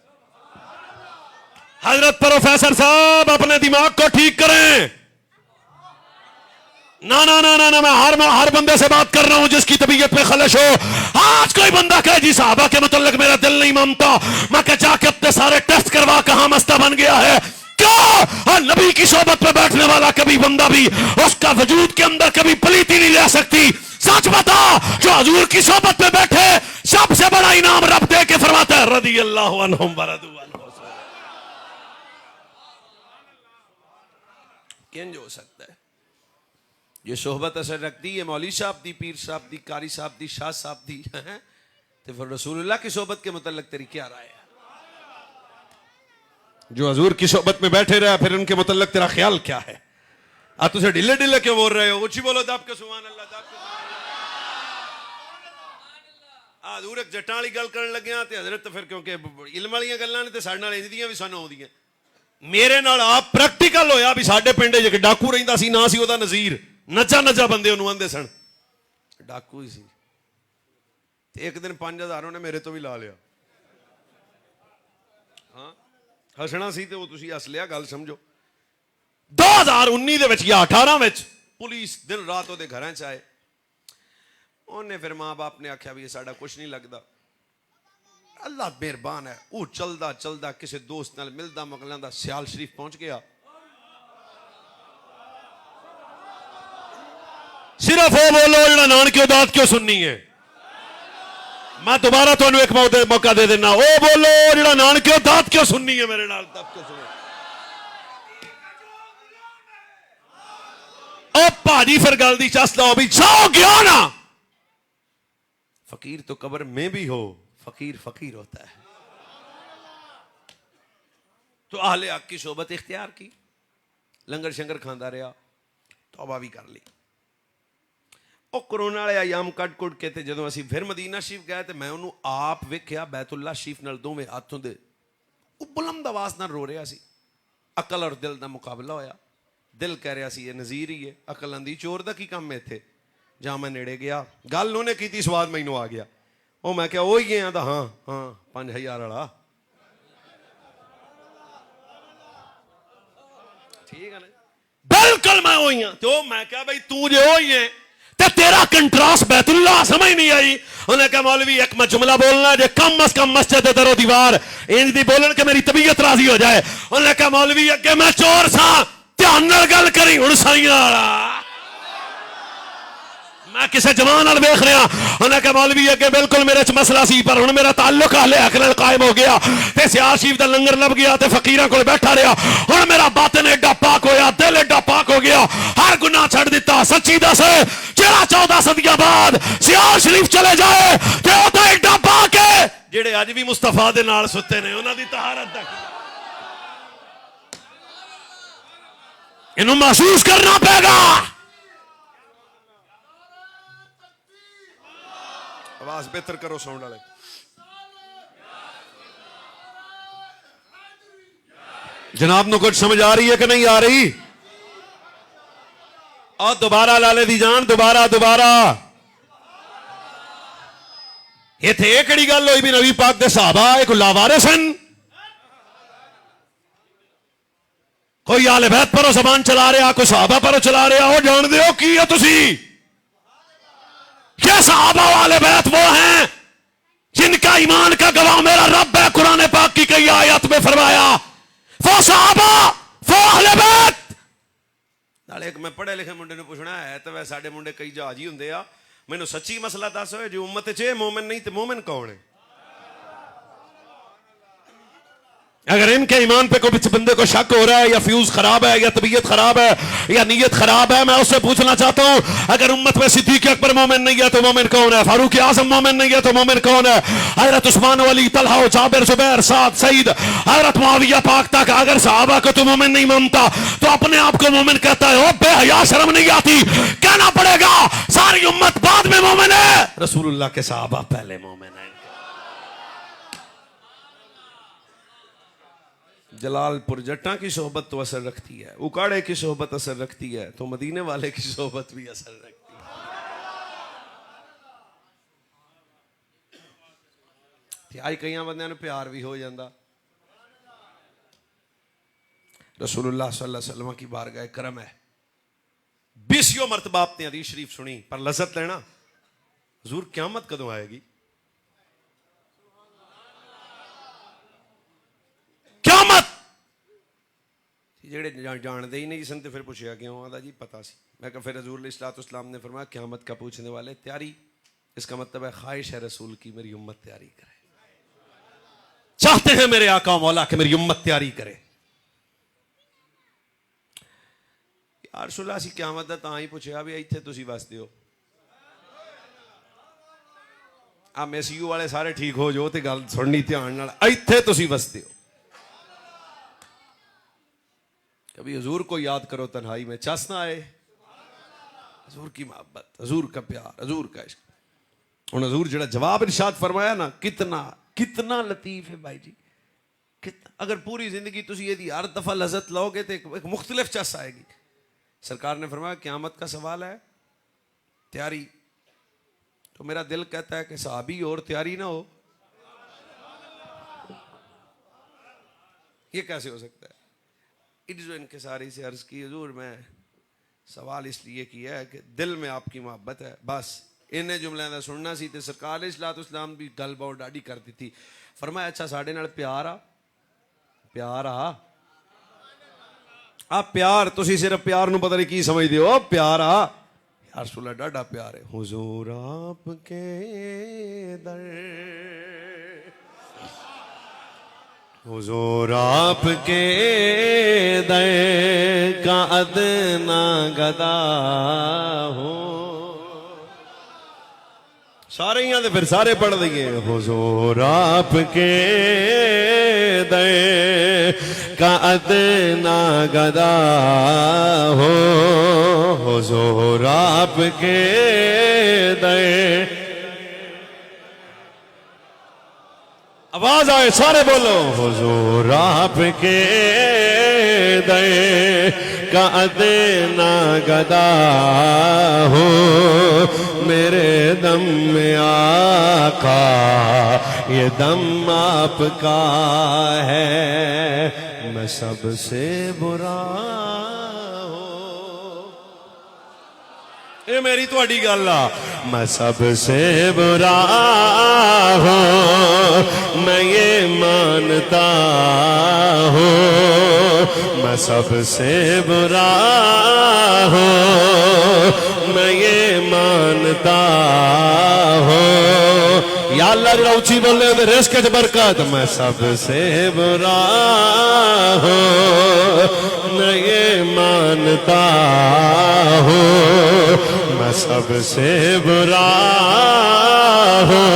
Speaker 1: हजरत प्रोफेसर साहब अपने दिमाग को ठीक करें। ना ना ना ना ना, मैं हर बंदे से बात कर रहा हूं जिसकी तबीयत में खलश हो। आज कोई बंदा कहे जी साहबा के मुतल्लिक मेरा दिल नहीं मानता, मैं कह जाके अपने सारे टेस्ट करवा, कहां मस्ता बन गया है क्या? और नबी की सोबत में बैठने वाला कभी बंदा भी उसका वजूद के अंदर कभी पलीती नहीं ले सकती। सच बता, जो हजूर की सोबत में बैठे सबसे बड़ा इनाम रब दे के फरमाता है रदी अल्लाह अन्हुम व रदू अन्हु। किंज हो सकता है? ये सोहबत असर रखती है मौली साहब दी, पीर साहब दी, कारी साहब दी, शाह साहब दी, तो फिर रसूलुल्लाह की सोहबत के मुतल्लिक तेरी क्या राय है? जो हजूर की सोहबत में बैठे रहे फिर उनके मुतल्लिक तेरा ख्याल क्या है? आप तुझे ढिले ढिले क्यों बोल रहे हो? ऊंची बोलो दाब के सुभान अल्लाह, दाब के आज हजूर एक जट्टां वाली गल करन लगे ते हजरत फिर क्योंकि इल्म वाली गल्लां ने ते साडे नाल इंदियां भी सानू आउंदियां। मेरे नाल आप प्रैक्टिकल होया भी साडे पिंड च डाकू रहिंदा सी, ना सी ओदा नज़ीर, नचा बंदे ਉਹਨੂੰ ਆਂਦੇ ਸਨ, डाकू ही सी। एक दिन 5000 ਉਹਨੇ ਮੇਰੇ ਤੋਂ ਵੀ ਲਾ ਲਿਆ। ਹਾਂ ਹੱਸਣਾ ਸੀ ਤੇ ਉਹ ਤੁਸੀਂ ਹੱਸ ਲਿਆ, ਗੱਲ ਸਮਝੋ। 2019 ਦੇ ਵਿੱਚ ਜਾਂ 18 ਵਿੱਚ ਪੁਲਿਸ ਦਿਨ ਰਾਤ ਉਹਦੇ ਘਰਾਂ 'ਚ ਆਏ। ਉਹਨੇ ਫਿਰ ਮਾਂ-ਬਾਪ ਨੇ ਆਖਿਆ ਵੀ ਇਹ ਸਾਡਾ ਕੁਝ ਨਹੀਂ ਲੱਗਦਾ। ਅੱਲਾਹ ਮਿਹਰਬਾਨ ਹੈ, ਉਹ ਚਲਦਾ ਚਲਦਾ ਕਿਸੇ ਦੋਸਤ ਨਾਲ ਮਿਲਦਾ ਮਗਲਾਂਦਾ ਸਿਆਲ ਸ਼ਰੀਫ ਪਹੁੰਚ ਗਿਆ। सिर्फ वो बोलो जरा नानकियों दात क्यों सुननी है। मैं दोबारा तो एक मौका दे देना, वो बोलो जरा नानकियों दात क्यों सुननी है, मेरे नाल दात क्यों सुनो। ओ भाजी फिर गल दी चस लो भी जाओ गया ना। फकीर तो कब्र में भी हो, फकीर फकीर होता है। तो आहले हक की सोबत इख्तियार की, लंगर शंगर खांदा रहा, तौबा भी कर ली। ਉਹ ਕਰੋਨਾ ਵਾਲੇ ਆਯਾਮ ਕੱਢ ਕੁੱਟ ਕੇ ਤੇ ਜਦੋਂ ਅਸੀਂ ਫਿਰ ਮਦੀਨਾ ਸ਼ਰੀਫ ਗਏ ਤੇ ਮੈਂ ਉਹਨੂੰ ਆਪ ਵੇਖਿਆ ਬੈਤੁੱਲਾ ਸ਼ਰੀਫ ਨਾਲ ਦੋਵੇਂ ਹੱਥ ਹੁੰਦੇ, ਉਹ ਬੁਲੰਦ ਆਵਾਜ਼ ਨਾਲ ਰੋ ਰਿਹਾ ਸੀ। ਅਕਲ ਔਰ ਦਿਲ ਦਾ ਮੁਕਾਬਲਾ ਹੋਇਆ। ਦਿਲ ਕਹਿ ਰਿਹਾ ਸੀ ਇਹ ਨਜ਼ੀਰ ਹੀ ਹੈ, ਅਕਲ ਆਂਦੀ ਚੋਰ ਦਾ ਕੀ ਕੰਮ ਹੈ ਇੱਥੇ। ਜਾਂ ਮੈਂ ਨੇੜੇ ਗਿਆ, ਗੱਲ ਉਹਨੇ ਕੀਤੀ, ਸਵਾਦ ਮੈਨੂੰ ਆ ਗਿਆ। ਉਹ ਮੈਂ ਕਿਹਾ ਉਹ ਹੀ ਹੈ ਤਾਂ ਹਾਂ ਹਾਂ 5000 ਵਾਲਾ ਠੀਕ ਹੈ ਨਾ, ਬਿਲਕੁਲ ਮੈਂ ਉਹੀ ਹਾਂ। ਤੇ ਉਹ मैं क्या भाई तू जो ਉਹੀ है ते तेरा कंट्रास्ट बैतुल्लाह समझ नहीं आई। उन्हें कहा मौलवी एक मैं जुमला बोलना जो कम अज कम मस्जिद दे दरो दीवार इंज दी बोलन के मेरी तबीयत राजी हो जाए। उन्हें कहा मौलवी अगे मैं चोर सा, ध्यान नाल गल करी हुण साईं वाला। मैं किसी जवान नाल वेख रहा। उन्हें कहा मौलवी अगे बिल्कुल मेरे च मसला सी, पर हुण मेरा ताल्लुक अहले हक नाल कायम हो गया ते सियाल शरीफ दा लंगर लभ गया ते फकीरां कोल बैठा रहा। हुण मेरा बातिन एडा पाक होया, दिल एडा पाक हो गया, हर गुनाह छड़ दिता। सच्ची दस जेड़ा 14 सदियां बाद सियाल शरीफ चले जाए ते ओ तां एडा पाक है जेड़े अज भी मुस्तफा दे नाल सुते ने, उन्हां दी तहारत दा इन्हू महसूस करना पेगा। आवाज बेहतर करो साउंड वाले। जनाब नु कुछ समझ आ रही है कि नहीं आ रही? और दोबारा लाले दी जान, दोबारा दोबारा इत्थे ये किहड़ी गल होई भी नबी पाक दे सहाबा एक लावारे सन? कोई आले बैत परो जबान चला रहा, कोई सहाबा परो चला रहा। हो जान दे हो की है तुसी? ये सहाबा वाले बैत वो हैं जिनका ईमान का गवाह मेरा रब है। कुरान पाक की कई आयत में फरमाया वो सहाबा वो अहले बैत। नाले एक मैं पढ़े लिखे मुंडे ने पूछना है तो वै साडे मुंडे कई जहाज ही हुंदे आ, मैनू सच्ची मसला दस होए जो उम्मत च मोमिन नहीं तो मोमिन कौन है? अगर इनके ईमान पे कोई बंदे को शक हो रहा है या फ्यूज खराब है या तबीयत खराब है या नीयत खराब है, मैं उससे पूछना चाहता हूं अगर उम्मत में सिद्दीक अकबर मोमिन नहीं है तो मोमिन कौन है? फारूक आजम मोमिन नहीं है तो मोमिन कौन है? हजरत उस्मान वली, तलहा, जाबिर, जुबैर, साद, सईद, हजरत मुआविया पाक तक अगर सहाबा को तो मोमिन नहीं मानता तो अपने आप को मोमिन कहता है। ओ बेहया, शर्म नहीं आती? कहना पड़ेगा सारी उम्मत बाद में मोमिन है, रसूलुल्लाह के सहाबा पहले मोमिन है। जलालपुर जट्टा की सोहबत तो असर रखती है, उकाड़े की सोहबत असर रखती है, तो मदीने वाले की सोहबत भी असर रखती है। आज कई बंदे ने प्यार भी हो जाता। रसूलुल्लाह सल्लल्लाहु अलैहि वसल्लम की बारगाह करम है, 20 मरतबा आपने हदीस शरीफ सुनी, पर लज़्ज़त लेना हुजूर क़यामत कदों आएगी? क़यामत जेड़े जानते ही नहीं सन तो फिर पूछा क्यों? आता जी पता सी। मैं कहा फिर हजूर अलैहिस्सलाम ने फरमाया क़यामत का पूछने वाले तैयारी, इसका मतलब है ख्वाहिश है रसूल की मेरी उम्मत तैयारी करे, चाहते हैं मेरे आका मौला कि मेरी उम्मत तैयारी करे। यार रसूल असीं क़यामत दा तां ही पूछा भी इत्थे तुसीं वसदे हो, आ MSU वाले सारे ठीक हो जाओ तो गल सुननी ध्यान नाल, इत्थे तुसीं वसदे हो। कभी हजूर को याद करो तन्हाई में, चस ना आए। हजूर की मोहब्बत, हजूर का प्यार, हजूर का इश्क। हुण हजूर जिहड़ा जवाब इरशाद फरमाया ना, कितना कितना लतीफ है भाई जी, कितना। अगर पूरी जिंदगी तुसीं इहदी हर दफा लज़्ज़त लोगे तो एक मुख्तलिफ चस आएगी। सरकार ने फरमाया क़यामत का सवाल है तैयारी, तो मेरा दिल कहता है कि सहाबी और तैयारी ना हो, ये कैसे हो सकता है? इज्जो इनकिसारी से अर्ज की हजूर मैं सवाल इसलिए किया है कि दिल में आपकी मोहब्बत है, बस इन्हें जुमलियां दा सुनना सी। ते सरकार अलैहिस्सलाम भी गल बहुत डाढ़ी कर दी थी। फरमाया अच्छा साढ़े नाल प्यार आ, प्यार आ प्यार तुसी सिर्फ प्यार नूं पता नहीं की समझदे हो, प्यार आ यार रसूल डाढ़ा प्यार है। हुजूर आपके दर, हुजूर आपके दर का अदना गदा हो। सारे यहाँ फिर सारे पढ़ देंगे। हुजूर आपके दर का अदना गदा हो, हुजूर आपके दर। आवाज आए सारे बोलो। हुजूर आपके दर का अदना गदा हो, मेरे दम में आका ये दम आपका है, मैं सबसे बुरा ये मेरी थोड़ी गल आ। मैं सबसे बुरा हूँ मैं ये मानता हूँ, मैं सबसे बुरा हूँ मैं ये मानता हूँ। या अल्लाह जरा ऊंची बोले तो रिस्क च बरकत। मैं सबसे बुरा हूँ मैं ये मानता हूँ, मैं सबसे बुरा हूँ।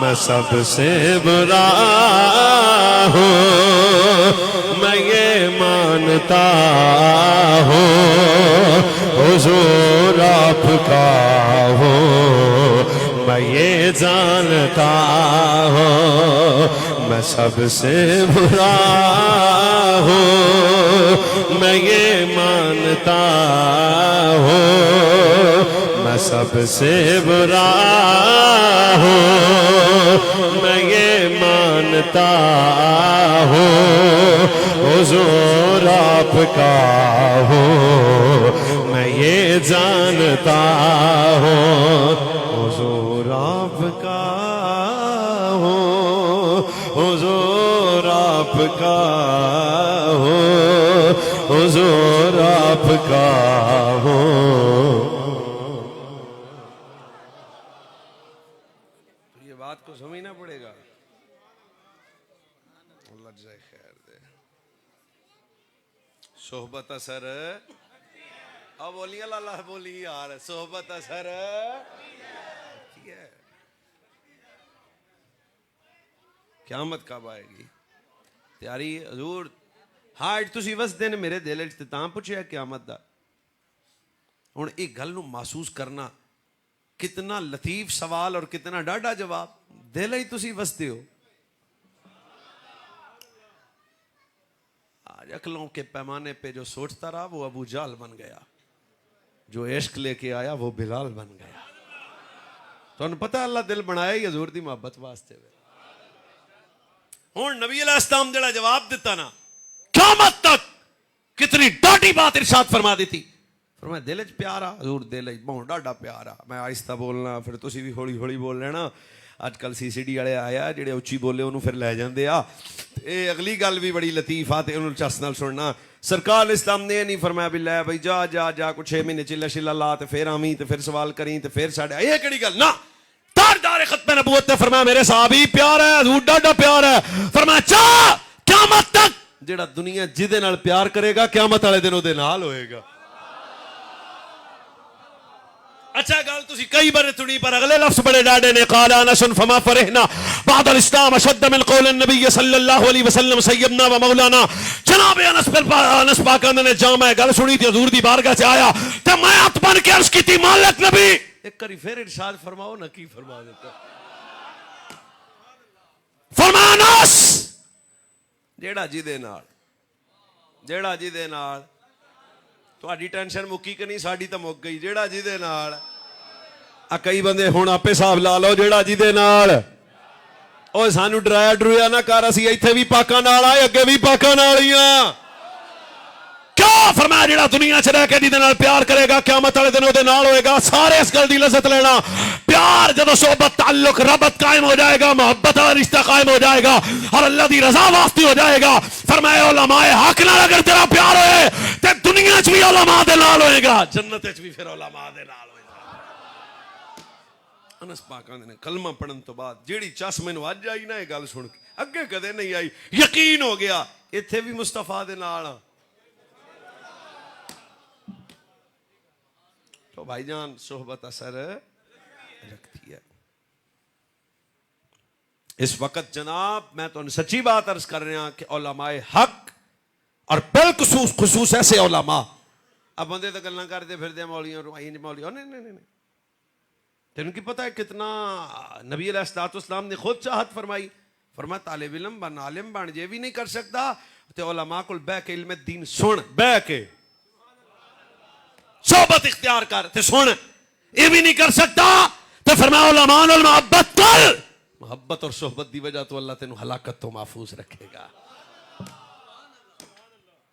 Speaker 1: मैं सबसे बुरा हूँ मैं ये मानता हूँ, हुजूर आपका हूँ मैं ये जानता हूँ। मैं सबसे बुरा हूँ मैं ये मानता हूँ, मैं सबसे बुरा हूँ मैं ये मानता हूँ, हुजूर आपका हूँ मैं ये जानता हूँ। हुजूर आपका हूँ, हुजूर आपका हूँ, हुजूर आपका हूँ। बात को समझना पड़ेगा। अल्लाह जज़ाए खैर दे। सोहबत असर अब बोलिए अल्लाह बोली यार, सोहबत असर क़यामत कब आएगी? तैयारी हजूर हाँ अज तुसीं वसदे ने मेरे दिल तां पुछया क़यामत दा। हुण इह गल नूं महसूस करना कितना लतीफ सवाल और कितना डाढ़ा जवाब। दिल ही तुसी वसते हो। आज अकलों के पैमाने पे जो सोचता रहा वो अबू जाल बन गया, जो इश्क लेके आया वो बिलाल बन गया। तुहानू पता अल्लाह दिल बनाया ही हजूर दी मोहब्बत वास्ते। हुण नबी अलैहिस्सलाम जेड़ा जवाब दिता ना, क़यामत तक कितनी डाढ़ी बात इरशाद फरमा दी थी। फरमाया दिल च प्यार आ हजूर, दिल च बहुत डाढ़ा प्यार आ। मैं आहिस्ता बोलना, फिर तुसी भी हौली हौली बोल लेना। अजकल CCD वाले आया जेड़े उच्ची बोले उन्होंने फिर लै जाते आ। ये अगली गल भी बड़ी लतीफ आ, उन्होंने चस नाल सुनना। सरकार इस्लाम ने नहीं फरमाया भी लै भाई जा जा जा कुछ 6 महीने चिल्ला शिल्ला ला ते फिर आवी ते फिर सवाल करी ते फिर साढ़े ये केड़ी गल ना। ताजदार खत्म नबूवत ने फरमाया मेरे साहबी प्यार है हजूर, डाढ़ा प्यार है। फरमाया चा क़यामत तक जेड़ा दुनिया जिदे नाल प्यार करेगा क़यामत वाले दिन उहदे नाल होएगा। अच्छा गल तुसी कई बार सुनी पर अगले लफ्ज बड़े डाढ़े ने। क़ाल अनस फमा फरहना बअदल इस्लाम अशद्द मिन क़ौल नबी सल्लल्लाहु अलैहि वसल्लम सय्यदना व मौलाना। जनाब अनस पाक ने जामा गल सुनी थी हजूर दी बारगाह से आया ते मैं हथ बन के अर्ज की थी मालिक नबी एक करी फिर इरशाद फरमाओ ना की फरमा देता। फरमाया अनस जेड़ा जिदे नाल तुहाडी टेंशन मुक्की कि नहीं, साडी तो मुक गई। जेड़ा जिदे नाल आ कई बंदे हुण आपे हिसाब ला लो, जेड़ा जिदे नाल ओए सानू डराया डरुया ना कर, असीं इत्थे भी पाकां नाल आए अगे भी पाकां नाल ही आ। क्यों? फरमाया जेड़ा दुनिया च रह के जिदे नाल प्यार करेगा क़यामत वाले दिन उहदे नाल होएगा। सारे इस गल दी लज़्ज़त लेना। प्यार जदों सोहबत ताल्लुक रबत कायम हो जाएगा, मोहब्बत का रिश्ता कायम हो जाएगा और अल्लाह दी रजा वास्ते हो जाएगा। फरमाया उलमाए हक नाल अगर तेरा प्यार होए ते दुनिया च भी उलमा दे नाल होएगा, जन्नत च भी फिर उलमा दे नाल होएगा। अनस पाक ने कलमा पढ़न तो बाद जेड़ी चस मैनू अज आई ना ये गल सुन के, अगे कदे नहीं आई, यकीन हो गया इत्थे भी मुस्तफा दे नाल। तो भाईजान सोहबत असर रखती है। इस वक्त जनाब मैं तो सच्ची बात अर्ज कर रहा कि उलमाए हक और बिलखुसूस खुसूस ऐसे उलमा, अब बंदे तो गल्लां करते फिरदे मौलियों मौलियों नहीं तेन की पता है कितना नबी अलैहिस्सलाम ने खुद चाहत फरमाई। फरमाया तालिब इल्म बन, आलिम बन, जे भी नहीं कर सकता तो उलमा कोल बह के इल्म दीन सुन, बह के सोहबत इख्तियार कर ते सुन। ये भी नहीं कर सकता तो फरमाया उलमा नाल मोहब्बत कर। मोहब्बत और सोहबत की वजह तो अल्लाह तेन हलाकत तो महफूज रखेगा।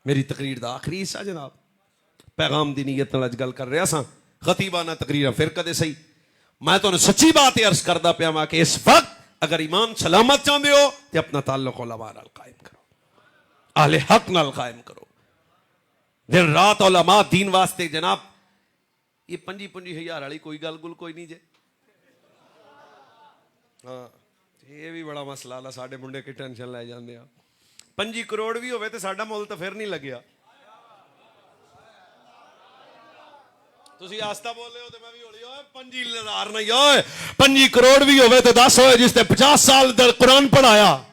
Speaker 1: मेरी तकरीर का आखिरी हिस्सा जनाब, पैगाम की नीयत नाल अज गल कर रहा सा, खतीबाना तकरीर फिर कदे सही। मैं तुहानू सच्ची बात अर्ज करदा पिया वां कि इस वक्त अगर ईमान सलामत चाहते हो तो अपना ताल्लुक उलमा नाल कायम करो, अहले हक नाल कायम करो। दिन रात उलमा दीन वास्ते जनाब ये 25,000 वाली कोई गल गुल कोई नहीं जे। हाँ ये भी बड़ा मसला ला, साडे मुंडे की टेंशन लै जांदे आ। 25 करोड़ भी होवे ते साडा मुल तो फिर नहीं लग्या। तुसी आस्ता बोल रहे हो तो मैं भी होली ओए 25,000 नहीं ओए 25 करोड़ भी होवे तो 10 होए जिसने 50 साल कुरान पढ़ाया,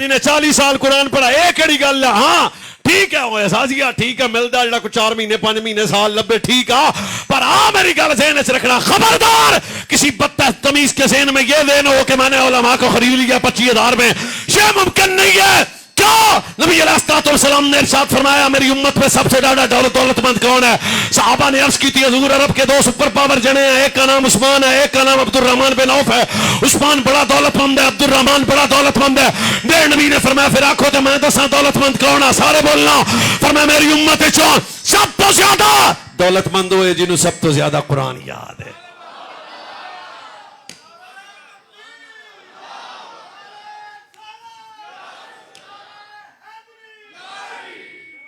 Speaker 1: जिन्हें 40 साल कुरान पढ़ा, ये केड़ी गल है। हाँ ठीक है ओए साजिया ठीक है, मिलता जरा कुछ 4 महीने 5 महीने साल लब्बे ठीक आ, पर आ मेरी गल ज़हन च रखना, खबरदार किसी बदतमीज के ज़हन में ये देन हो कि मैंने उलमा को खरीद लिया 25,000 में, ये मुमकिन नहीं है। क्या नबी अलैहिस्सलाम ने इरशाद फरमाया मेरी उम्मत में सबसे ज्यादा दौलतमंद कौन है? सहाबा ने अर्ज की थी हुजूर अरब के 2 सुपर पावर जने हैं, एक का नाम उस्मान है, एक का नाम अब्दुर्रहमान बिन औफ है। उस्मान बड़ा दौलतमंद है, अब्दुर्रहमान बड़ा दौलतमंद है। मेरे नबी ने फरमाया फिर आखो तो मैं दसा दौलतमंद कौन है? सारे बोलना। फरमाया मेरी उम्मत सब तो ज्यादा दौलतमंद हुए जिन्होंने सब तो ज्यादा कुरान याद है।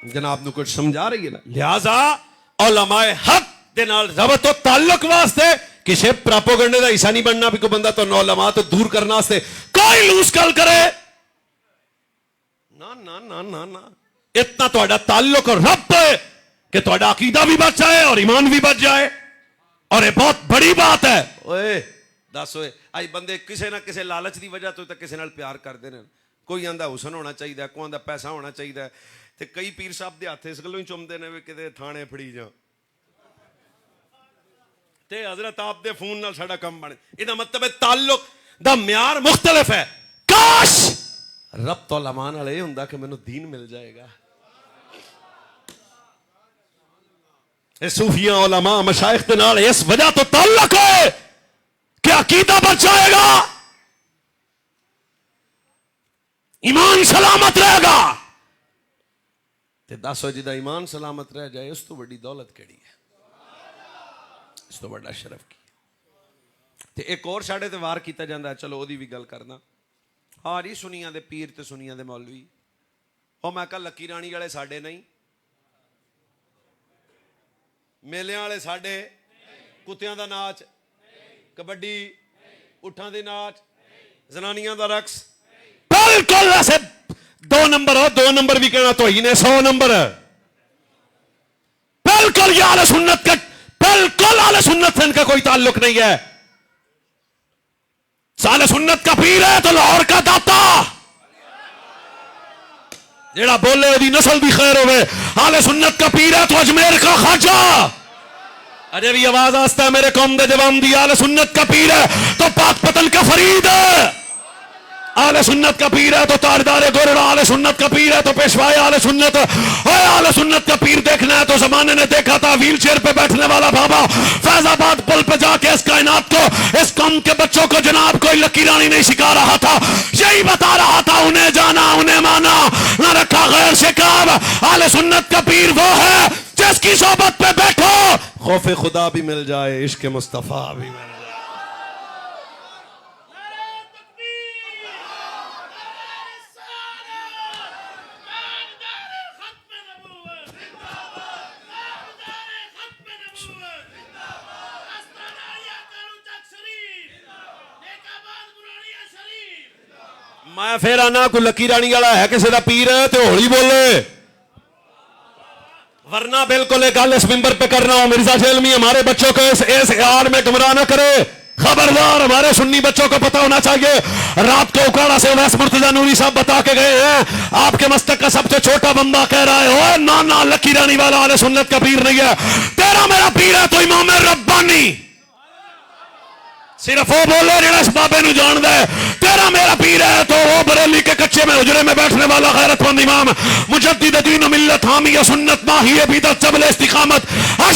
Speaker 1: जनाब नू कुछ समझा रही है ना। लिहाजा उलमाए हक दे नाल रबत तो ताल्लुक वास्ते किसी प्रोपेगेंडे का हिस्सा नहीं बनना भी कोई बंदा तो उलमा तो दूर करने वास्ते कोई लूस गल करे ना ना ना ना ना। इतना तुहाडा ताल्लुक और रब है कि तुहाडा अकीदा भी बच जाए और ईमान भी बच जाए, और ये बहुत बड़ी बात है। ओए दस ओए आज बंदे किसी ना किसी लालच की वजह तो किसी नाल प्यार करते हैं। कोई आंदा हुसन होना चाहिए, कोई आंदा पैसा होना चाहिए, ते कई पीर साहब दे हाथ इस गलों ही चुमते ने कि थाने फड़ी जा। ते हजरत आप दे फोन नाल साडा काम बने इहदा मतलब है ताल्लुक दा म्यार मुख्तलिफ है। काश रब तो लमान वाले ये हुंदा कि मैनू दीन मिल जाएगा। ये सूफिया उलमा मशाइख दे नाल इस वजह तो ताल्लुक है कि अकीदा बच जाएगा, ईमान सलामत रहेगा। ते दसो जिदा ईमान सलामत रह जाए उस तो बड़ी दौलत केड़ी है, इस तो बड़ा शरफ की। ते एक और साढ़े ते वार किया जाता है, चलो ओदी भी गल करना। हाँ जी सुनिया दे पीर ते सुनिया दे मौलवी, और मैं कहा लकी रानी वाले साडे नहीं, मेलियां वाले साडे, कुत्तियां दा नाच, कबड्डी, उठां दे नाच, जनानियां दा रक्स, बिल्कुल ऐसे 2 नंबर हो, 2 नंबर भी कहना तो ही ने 100 नंबर। बिल्कुल ये आले सुन्नत का, बिल्कुल आले सुन्नत से इनका कोई ताल्लुक नहीं है। साले सुन्नत का पीर है तो लाहौर का दाता, जेड़ा बोले ओदी नस्ल भी खैर होवे। आले सुन्नत का पीर है तो अजमेर का खाजा। अरे भी आवाज आस्ता है मेरे कौम दे जवान दी। आले सुन्नत का पीर है तो पाकपतन का फरीद है। आले सुन्नत का पीर है तो ताजदार गोरड़ा। आले सुन्नत का पीर है तो पेशवाए आले सुन्नत। आले सुन्नत का पीर देखना है तो जमाने ने देखा था व्हील चेयर पे बैठने वाला बाबा फैजाबाद पुल पे जाके इस कायनात को, इस कौम के बच्चों को जनाब कोई लकी रानी नहीं सिखा रहा था, यही बता रहा था उन्हें जाना उन्हें माना, न रखा गैर से काम। आले सुन्नत का पीर वो है जिसकी सोबत पे बैठो खौफे खुदा भी मिल जाए, इश्क मुस्तफा भी मिल जाए। मैं फिर आना कोई लकी रानी वाला है किसी का पीर है तो होली बोले, वरना बिल्कुल एक गल इस मिंबर पे कर रहा हूं, मिर्जा जेलमी हमारे बच्चों को इस आड़ में गुमराह न करे। खबरदार, हमारे सुन्नी बच्चों को पता होना चाहिए। रात को उकाड़ा से वैस मुर्तजा नूरी साहब बता के गए हैं, आपके मस्तक का सबसे छोटा बंदा कह रहा है ओ ना ना लकी रानी वाला आले सुन्नत का पीर नहीं है। तेरा मेरा पीर है तो इमाम रब्बानी, सिर्फ वो बोले जेड़ा इस बाबे नू जानदा है। तेरा मेरा पीर है तो वो बरेली के कच्चे में हुजरे में बैठने वाला गैरतमंद इमाम मुजद्दिद दीन मिल्लत हामी सुन्नत माही बिदअत जबल इस्तिकामत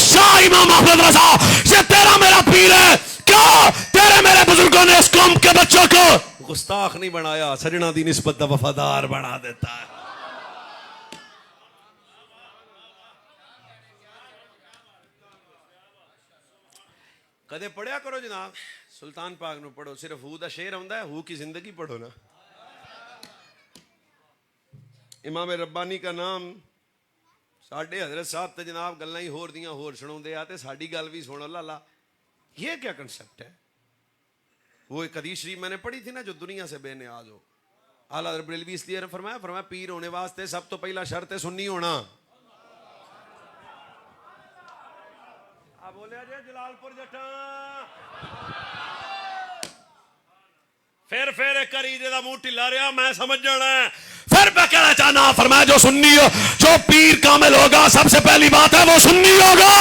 Speaker 1: शाह इमाम अहमद रजा, ये तेरा मेरा पीर है। क्या तेरे मेरे बुजुर्गों ने इस कौम के बच्चों को गुस्ताख नहीं बनाया, सजना दी निस्बत दा वफादार बना देता है। कदे पढ़िया करो जनाब सुल्तान पाक नू पढ़ो, सिर्फ हू दा शेर आंदा है, हू की जिंदगी पढ़ो ना। इमाम रब्बानी का नाम साढ़े हजरत साहब तो जनाब गल्लां ही होर दियां होर सुनाउंदे आ ते साडी गल भी सुनो लाला। ये क्या कंसेप्ट है? वो एक हदीस शरीफ मैंने पढ़ी थी ना जो दुनिया से बेनियाज हो। आला हज़रत बरेलवी इसलिए फरमाया पीर होने वास्ते सब तो पहला शर्त है सुन्नी होना। बोले जलालपुर जटा फिर एक करी जेदा मुंह ढिला रहा मैं समझ जाना है। फिर मैं कहना चाहना फरमाया जो सुन्नी हो, जो पीर कामिल होगा सबसे पहली बात है वो सुन्नी होगा।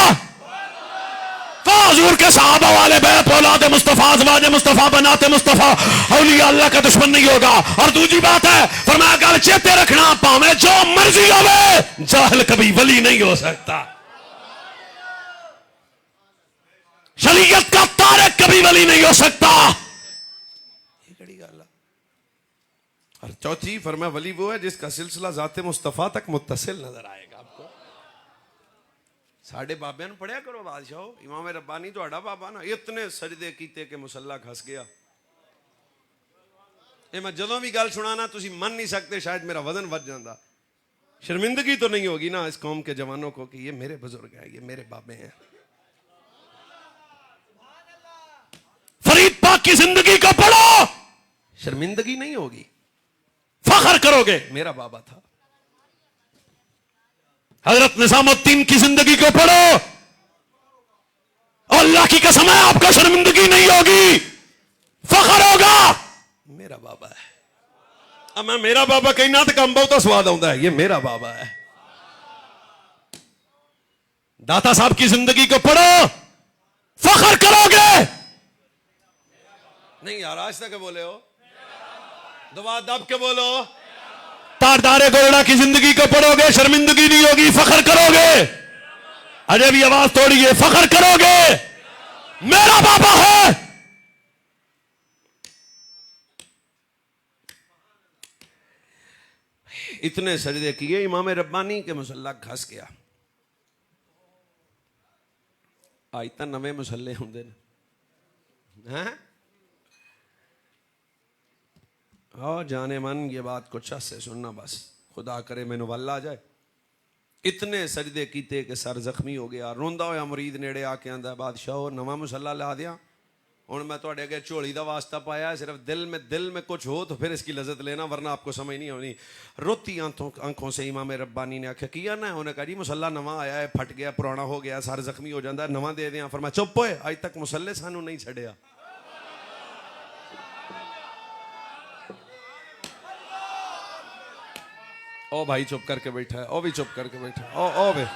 Speaker 1: तो हुजूर के सहाबा वाले बैत औलाद मुस्तफा अज़वाज मुस्तफा बनाते मुस्तफा औलिया अल्लाह का दुश्मन नहीं होगा। और दूसरी बात है फरमाया गल चेते रखना पावे जो मर्जी होवे जाहिल कभी वली नहीं हो सकता, शरीयत का तारिक कभी वली नहीं हो सकता। ये बड़ी गल है। और चौथी फरमाया वली वो है जिसका सिलसिला ज़ाते मुस्तफा तक मुत्तसिल नजर आएगा आपको। साढ़े बाबे ने पढ़िया करो बादशाह, इमाम रब्बानी तो आड़ा बाबा ना, इतने सजदे कीते कि मुसल्ला खस गया। ये मैं जदों भी गल सुनाना तुसी मन नहीं सकते, शायद मेरा वजन बढ़ जाता। शर्मिंदगी तो नहीं होगी ना इस कौम के जवानों को कि ये मेरे बुजुर्ग हैं, ये मेरे बाबे हैं। फरीद पाक की जिंदगी को पढ़ो, शर्मिंदगी नहीं होगी, फख्र करोगे मेरा बाबा था। हजरत निजामुद्दीन की जिंदगी को पढ़ो, अल्लाह की कसम है आपको शर्मिंदगी नहीं होगी, फख्र होगा मेरा बाबा है। अब मैं मेरा बाबा कहना तो कम बहुत स्वाद आता है, ये मेरा बाबा है। दाता साहब की जिंदगी को पढ़ो, फख्र करोगे? नहीं यार, आज तक बोले हो, दुआ दब के बोलो। तारदारे गोरडा की जिंदगी को पढ़ोगे, शर्मिंदगी नहीं होगी, फख्र करोगे। अजय भी आवाज तोड़िए, फख्र करोगे, मेरा बाबा है। इतने सजदे किए, इमाम रब्बानी के मुसल्ला घस गया। आज तो नवे मुसल्ले होंगे हैं। हाँ जाने मन, ये बात कुछ से सुनना, बस खुदा करे मैनू वल आ जाए। इतने सजदे कीते कि सर जख्मी हो गया। रोंदा होया मुरीद नेड़े आके आंदा, बादशाह नवा मुसल्ला ला दिया, हुण मैं तुहाडे अगे झोली दा वास्ता पाया, सिर्फ दिल में कुछ हो तो फिर इसकी लज्जत लेना, वरना आपको समझ नहीं होनी। रोती आंखों से इमाम रब्बानी ने आख्या किया ना? उन्हें कहा जी मुसल्ला नवा आया है, फट गया, पुराना हो गया, सर जख्मी हो जाता है, नवा दे दें। फरमाया चुप होए, अज तक मुसल्ले सानू नहीं छड़िया। ओ भाई चुप करके बैठा है, ओ भी चुप करके बैठा है, ओ वे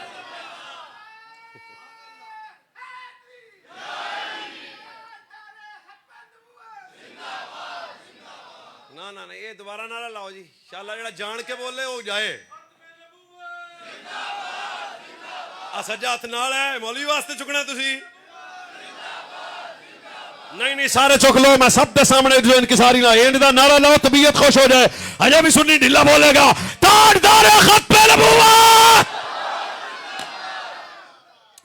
Speaker 1: ना ये दोबारा नारा लाओ जी, शाला जेड़ा जान के बोले हो जाए। सज्जा हथ नाल है, मौलवी वास्ते चुकना तुसी नहीं सारे चुक लो। मैं सब के सामने जो इनकिसारी ना एंड दा नारा लाओ, तबीयत खुश हो जाए। अजय भी सुन्नी ढीला बोलेगा, ताजदार खत्म नबूवत,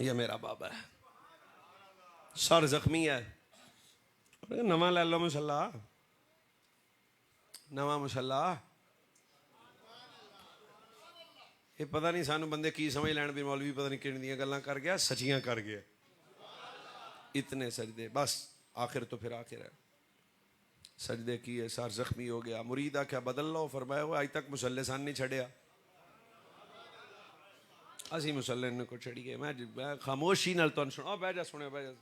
Speaker 1: ये मेरा बाबा है। सर जख्मी है, नवा ले लो मुसल्ला, नवा मुसल्ला। ये पता नहीं सानू बंदे की समझ लैन भी, मौलवी पता नहीं किन दी गल्लां कर गया, सचियां कर गया। इतने सजदे, बस आखिर तो फिर आखिर है। सजदे किए, सर जख्मी हो गया। मुरीद आख्या बदल लो, फरमाया वो अज तक मुसल्ले सान नहीं छड़िया, असी मुसल्ले को छड़िए। मैं खामोशी नाल तुहानू सुना, बह जा सुने, बह जा।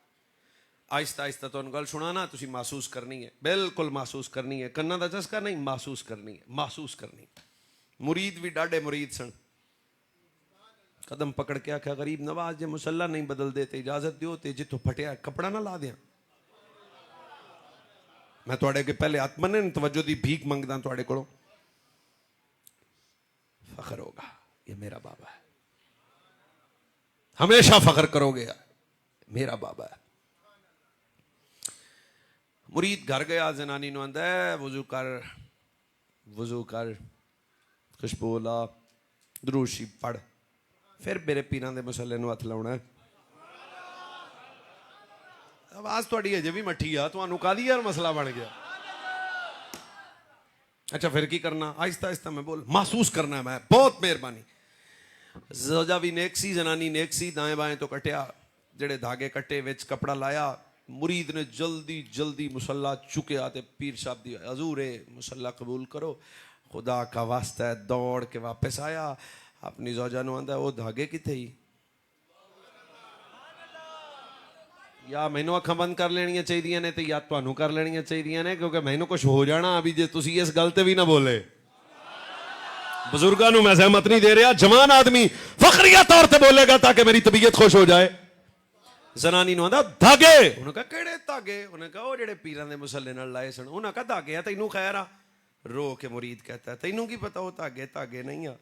Speaker 1: आहिस्ता आहिस्ता तुहानू गल सुनाना, तुसी महसूस करनी है, बिल्कुल महसूस करनी है। कन्ना दा चस्का नहीं, महसूस करनी है, महसूस करनी। मुरीद भी डाढ़े मुरीद सन, कदम पकड़ के आख्या गरीब नवाज जे मुसल्ला नहीं बदल देते इजाजत दियो, ते जिथों फटिया कपड़ा ना ला दिया। मैं तुहाडे अगे पहले हाथ बन्ने तवज्जो दी भीख मंगदा तुहाडे कोलों। फख्र होगा, ये मेरा बाबा है, हमेशा फख्र करोगे, मेरा बाबा है। मुरीद घर गया, जनानी नु आंदा है वजू कर, खुशबू ला, दुरूद शरीफ पढ़, फिर मेरे पीरां दे मुसल्ले नु हथ लाउणा है। आवाज थोड़ी अजे भी मठी आ, तुहानू कादी यार मसला बन गया? अच्छा फिर की करना? आहिस्ता आहिस्ता मैं बोल, महसूस करना है। मैं बहुत मेहरबानी। ज़ौजा भी नेक सी, जनानी नेक सी, दाएं बाएं तो कटिया, जेड़े धागे कट्टे विच कपड़ा लाया। मुरीद ने जल्दी जल्दी मुसल्ला चुकया ते पीर साहब दी हजूर मुसल्ला कबूल करो, खुदा का वास्ता है। दौड़ के वापस आया, अपनी ज़ौजा नु आंदा वो धागे किथे ही, या मैनू अखां बंद कर लेनियां चाहिए ने, या तुहानू कर लेनियां चाहिए ने, क्योंकि मैनू कुछ हो जाना अभी जे तुसी इस गल ते भी ना बोले। बुजुर्गां नू मैं सहमत नहीं दे रहा, जवान आदमी फखरिया तौर ते बोलेगा ताकि मेरी तबीयत खुश हो जाए। जनानी नू आंदा धागे, उन्होंने कहा केड़े धागे? उन्हें कहा वो जेड़े पीरां दे मुसल्ले नाल लाए सन। उन्हें कहा धागे आ, तैनू खैर आ? रो के मुरीद कहता है तैनू की पता वो धागे नहीं आ।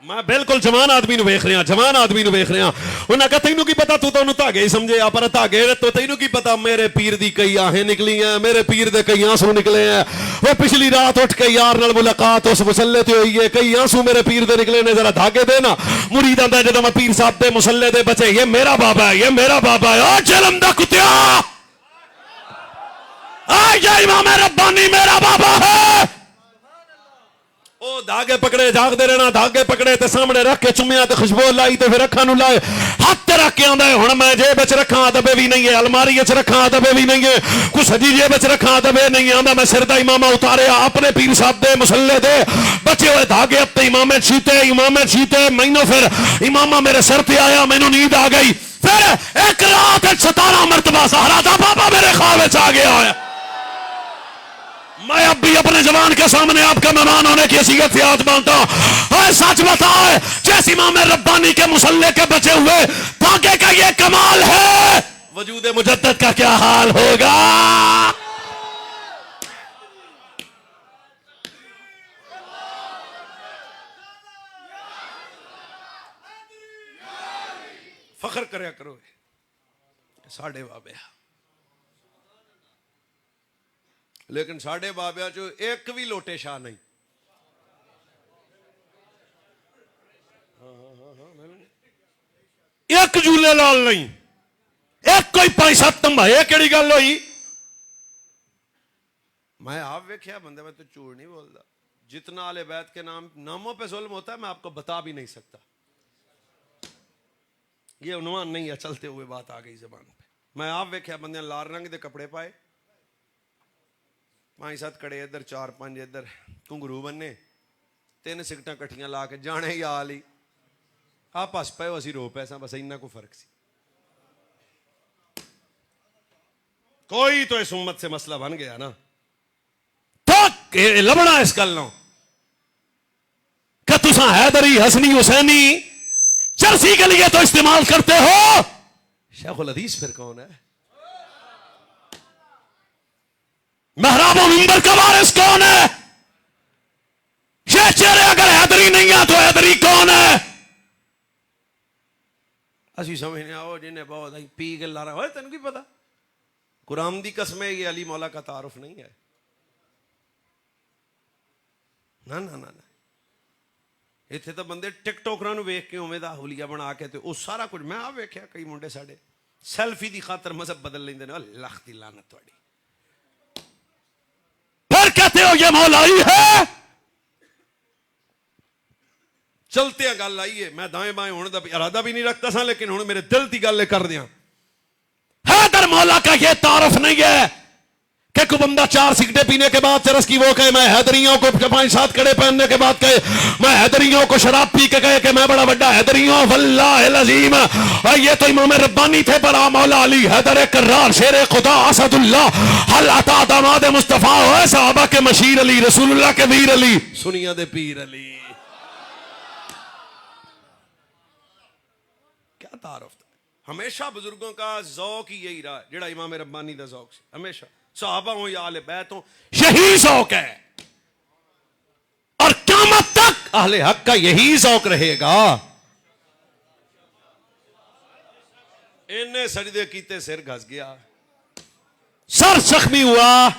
Speaker 1: मैं बिल्कुल जवान आदमी नु वेख रहा, जवान आदमी नु वेख रहा। उन्हें कहा तैनू की पता, तू तो उन्होंने धागे ही समझे आ, पर धागे तो तैनू की पता मेरे पीर दी कई आहें निकली हैं, मेरे पीर दे कई आंसू निकले हैं। वो पिछली रात उठ के यार नाल मुलाकात उस मुसल्ले ते हुई है, कई आंसू मेरे पीर दे निकले ने, जरा धागे दे ना। मुरीद आंदा जदों मैं पीर साहब दे मुसल्ले दे बचे, ये मेरा बाबा है, ये मेरा बाबा है। ओ जलम दा कुत्तिया, आ जा इमाम रब्बानी मेरा बाबा है। ओ धागे पकड़े, जागते रहना, धागे पकड़े ते सामने रख के चुमिया ते खुशबू लाई ते फिर अखां नू लाए, हाथ रख के आंदा है हुण मैं जेब विच रखा दबे भी नहीं है, अलमारी विच रखा दबे भी नहीं है, कुछ सजी जेब विच रखा दबे नहीं। आंदा मैं सिर दा इमामा उतारिया, अपने पीर साहब दे मुसल्ले दे बचे हुए धागे अपने इमामे छीते मैनू फिर इमामा मेरे सिर ते आया, मैनू नींद आ गई। फिर एक रात 17 मरतबा सहारा दा बाबा मेरे ख्वाब विच आ गया है। मैं अब भी अपने जवान के सामने आपका मेहमान होने की हैसियत से हाथ मांगता हूं। सच बताओ
Speaker 3: हुए जैसे इमाम रब्बानी के मुसल्ले के बचे हुए धागे का ये कमाल है, वजूद मुजद्दद का क्या हाल होगा।
Speaker 1: फखर करया करो साढ़े बाबे, लेकिन साढ़े बाबिया चो एक भी लोटे शाह नहीं।
Speaker 3: एक झूले लाल नहीं, एक कोई 5-7 तंबा, ये केड़ी गल होई।
Speaker 1: मैं आप वेख्या बंदे, मैं तो झूठ नहीं बोलता। जितना आले बैत के नामों पे जुल्म होता है मैं आपको बता भी नहीं सकता। ये उन्वान नहीं है, चलते हुए बात आ गई जबान पे। मैं आप वेख्या बंदे लाल रंग के कपड़े पाए, 5-7 कड़े इधर, 4-5 इधर, घुंगरू बन्ने, 3 सिगटां कट्ठियां ला के जाने ही आल ही आप हस पे असी रो पैसा, बस इन्ना को फर्क सी। कोई तो इस उम्मत से मसला बन गया ना,
Speaker 3: तो लबना इस गल नो कि तुसा हैदरी हसनी हुसैनी चरसी के लिए तो इस्तेमाल करते हो,
Speaker 1: शेखुल हदीस फिर कौन है?
Speaker 3: महराब मिंबर का वारिस कौन है? ये चेहरे अगर हैदरी नहीं है तो हैदरी कौन है?
Speaker 1: असी समझने आओ जिन्हें बहुत पी के ला रहा हो, तेन की पता कुरान दी कसम है ये अली मौला का तारुफ नहीं है। ना ना ना ना, इत्थे तो बंदे टिकटॉकरां नूं वेख के उवें दा हुलिया बना के ते वो सारा कुछ। मैं आप वेख्या कई मुंडे साडे सेल्फी दी खातर मजहब बदल लेंदे ने। लख दी लानत तुहाडी।
Speaker 3: फिर कहते हो ये मौलाई है।
Speaker 1: चलते हैं गल आई है, मैं दाएं बाएं होने का इरादा भी नहीं रखता सा, लेकिन हुण मेरे दिल की गल कर दिया।
Speaker 3: हैदर मौला का ये तारुफ नहीं है कि कोई बंदा 4 सिगरेट पीने के बाद चरस की वो कहे मैं हैदरियों को, 5-7 कड़े पहनने के बाद कहे मैं हैदरियों को, शराब पी के कहे कि मैं बड़ा बड़ा हैदरी हूं। वल्लाह अज़ीम, ये तो इमाम रब्बानी थे, पर मौला अली हैदर कर्रार शेर खुदा असदुल्लाह हल अता दामाद मुस्तफा हो सहाबा के मशीर अली, रसूलुल्लाह के वीर अली,
Speaker 1: सुनिया दे पीर अली। क्या तारुफ था। हमेशा बुजुर्गों का ज़ौक ही यही रहा, जेड़ा इमाम रब्बानी दा ज़ौक से हमेशा सहाबा हो या आले बैत हो,
Speaker 3: यही ज़ौक है और क़यामत तक अहले हक का यही ज़ौक रहेगा।
Speaker 1: इन्ने सजदे कीते सिर घस गया,
Speaker 3: सर जख्मी हुआ,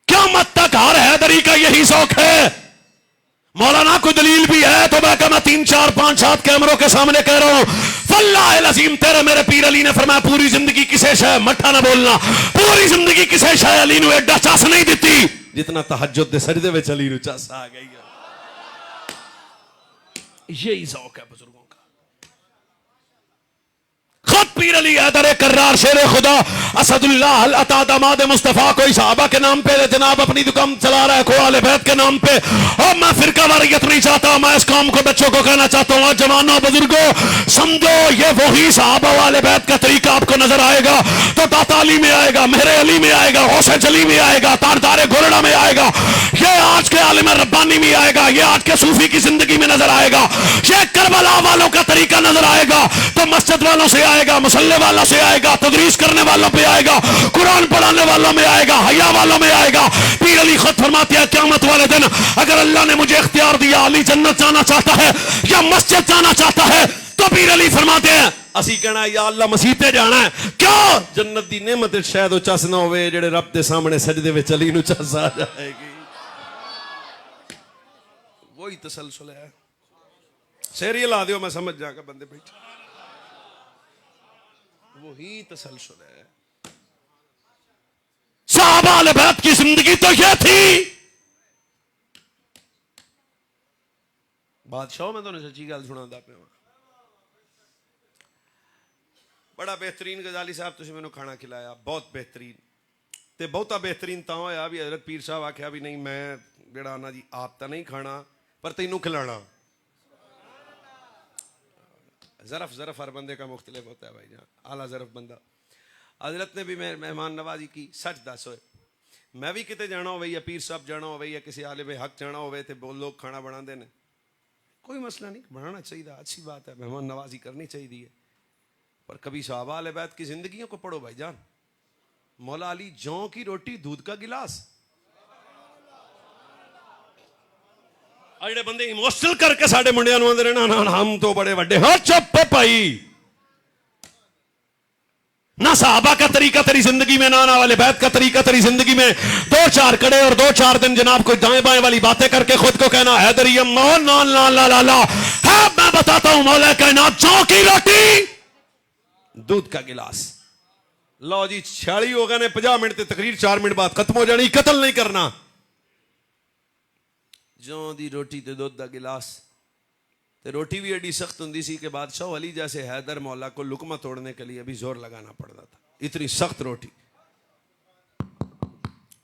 Speaker 3: क़यामत तक हर हैदरी का यही ज़ौक है। मौलाना कोई दलील भी है तो मैं 3-4-5-7 कैमरों के सामने कह रहा हूं, वल्लाह अज़ीम तेरे मेरे पीर अली ने फरमाया पूरी जिंदगी किसे शय मठा ना बोलना, पूरी जिंदगी किसे शय अली नूं एडा चस नहीं दिती
Speaker 1: जितना तहज्जुद दे सजदे विच अली नूं चस आ गई है।
Speaker 3: यही ज़ौक है बुजुर्गों का। खुद पीर अली हैदर कर्रार शेर खुदा असदुल्लाह अल अता दामाद मुस्तफा कोई सहाबा के नाम पे जनाब अपनी दुकान चला रहा है, कोई आले बैत के नाम पे। और मैं फिरका वारियत नहीं चाहता, मैं इस कौम को बच्चों को कहना चाहता हूं, जवानों बुजुर्गों समझो ये वही सहाबा वाले बैत का तरीका आपको नजर आएगा तो दाता अली में आएगा, मेहरे अली में आएगा, गौसे जली में आएगा, तारदारे घोरड़ा में आएगा, ये आज के आलिम रब्बानी में आएगा, ये आज के सूफी की जिंदगी में नजर आएगा, ये करबला वालों का तरीका नजर आएगा तो मस्जिद वालों से आएगा, मुसल्ले वालों से आएगा, तदरीस करने वालों पे आएगा, कुरान पढ़ाने वालों में आएगा, हया वालों में आएगा। पीर अली खुद फरमाते हैं क़यामत वाले दिन अगर अल्लाह ने मुझे इख्तियार दिया, अली जन्नत जाना चाहता है या मस्जिद जाना चाहता है, तो पीर अली फरमाते हैं
Speaker 1: असी कहना या अल्लाह मसीते जाना है। क्यों? जन्नत दी नेमत शायद वो चस ना होवे जेड़े रब दे सामने सजदे विच अली नूं चस आ जाएगी। वही तसलसल है। शेर ये ला दियो मैं समझ जाकर बंदे बैठे, वही तसलसल है।
Speaker 3: सहाबा अहले बैत की जिंदगी तो ये थी।
Speaker 1: बादशाह मैं तुहानू सच्ची गल सुनांदा पिया, बड़ा बेहतरीन गजाली साहब तुसीं मैनू खाना खिलाया, बहुत बेहतरीन। ते बहुता बेहतरीन तां होया भी हजरत पीर साहब आख्या भी नहीं मैं जेड़ा ना जी आप तो नहीं खाना पर तैनू खिलाना। ज़रफ़ ज़रफ़ हर बंदे का मुख्तलिफ होता है भाई जान, आला ज़रफ़ बंदा। हजरत ने भी मेहमान नवाजी की। सच दस होए मैं भी किते जाना हो या पीर साहब जाना हो या किसी आलिम हक जाना हो तो लोग खाना बनाते हैं, कोई मसला नहीं, बढ़ाना चाहिए, अच्छी बात है, मेहमान नवाजी करनी चाहिए। पर कभी सहाबा अहले बैत की जिंदगियों को पढ़ो भाईजान। मौला अली जौ की रोटी दूध का गिलास, अड़े बंदे इमोशनल करके साढ़े मुंडिया आंदे ना ना हम तो बड़े बड़े। हाँ चुप भाई, ना सहाबा का तरीका तेरी जिंदगी में, ना वाले बैत का तरीका तेरी जिंदगी में। 2-4 कड़े और 2-4 दिन जनाब कोई दाएं बाएं वाली बातें करके खुद को कहना हैदरी अम्मा ना ला ला ला ला। है मैं बताता हूं मौला कायनात जौ की रोटी दूध का गिलास। लो जी 46 हो गए ने, 50 मिनट ते तकरीर 4 मिनट बाद खत्म हो जानी, कत्ल नहीं करना। जौ दी रोटी ते दूध का गिलास। तो रोटी भी एडी सख्त होंगी सी कि बादशाह अली जैसे हैदर मौला को लुकमा तोड़ने के लिए भी जोर लगाना पड़ता था, इतनी सख्त रोटी।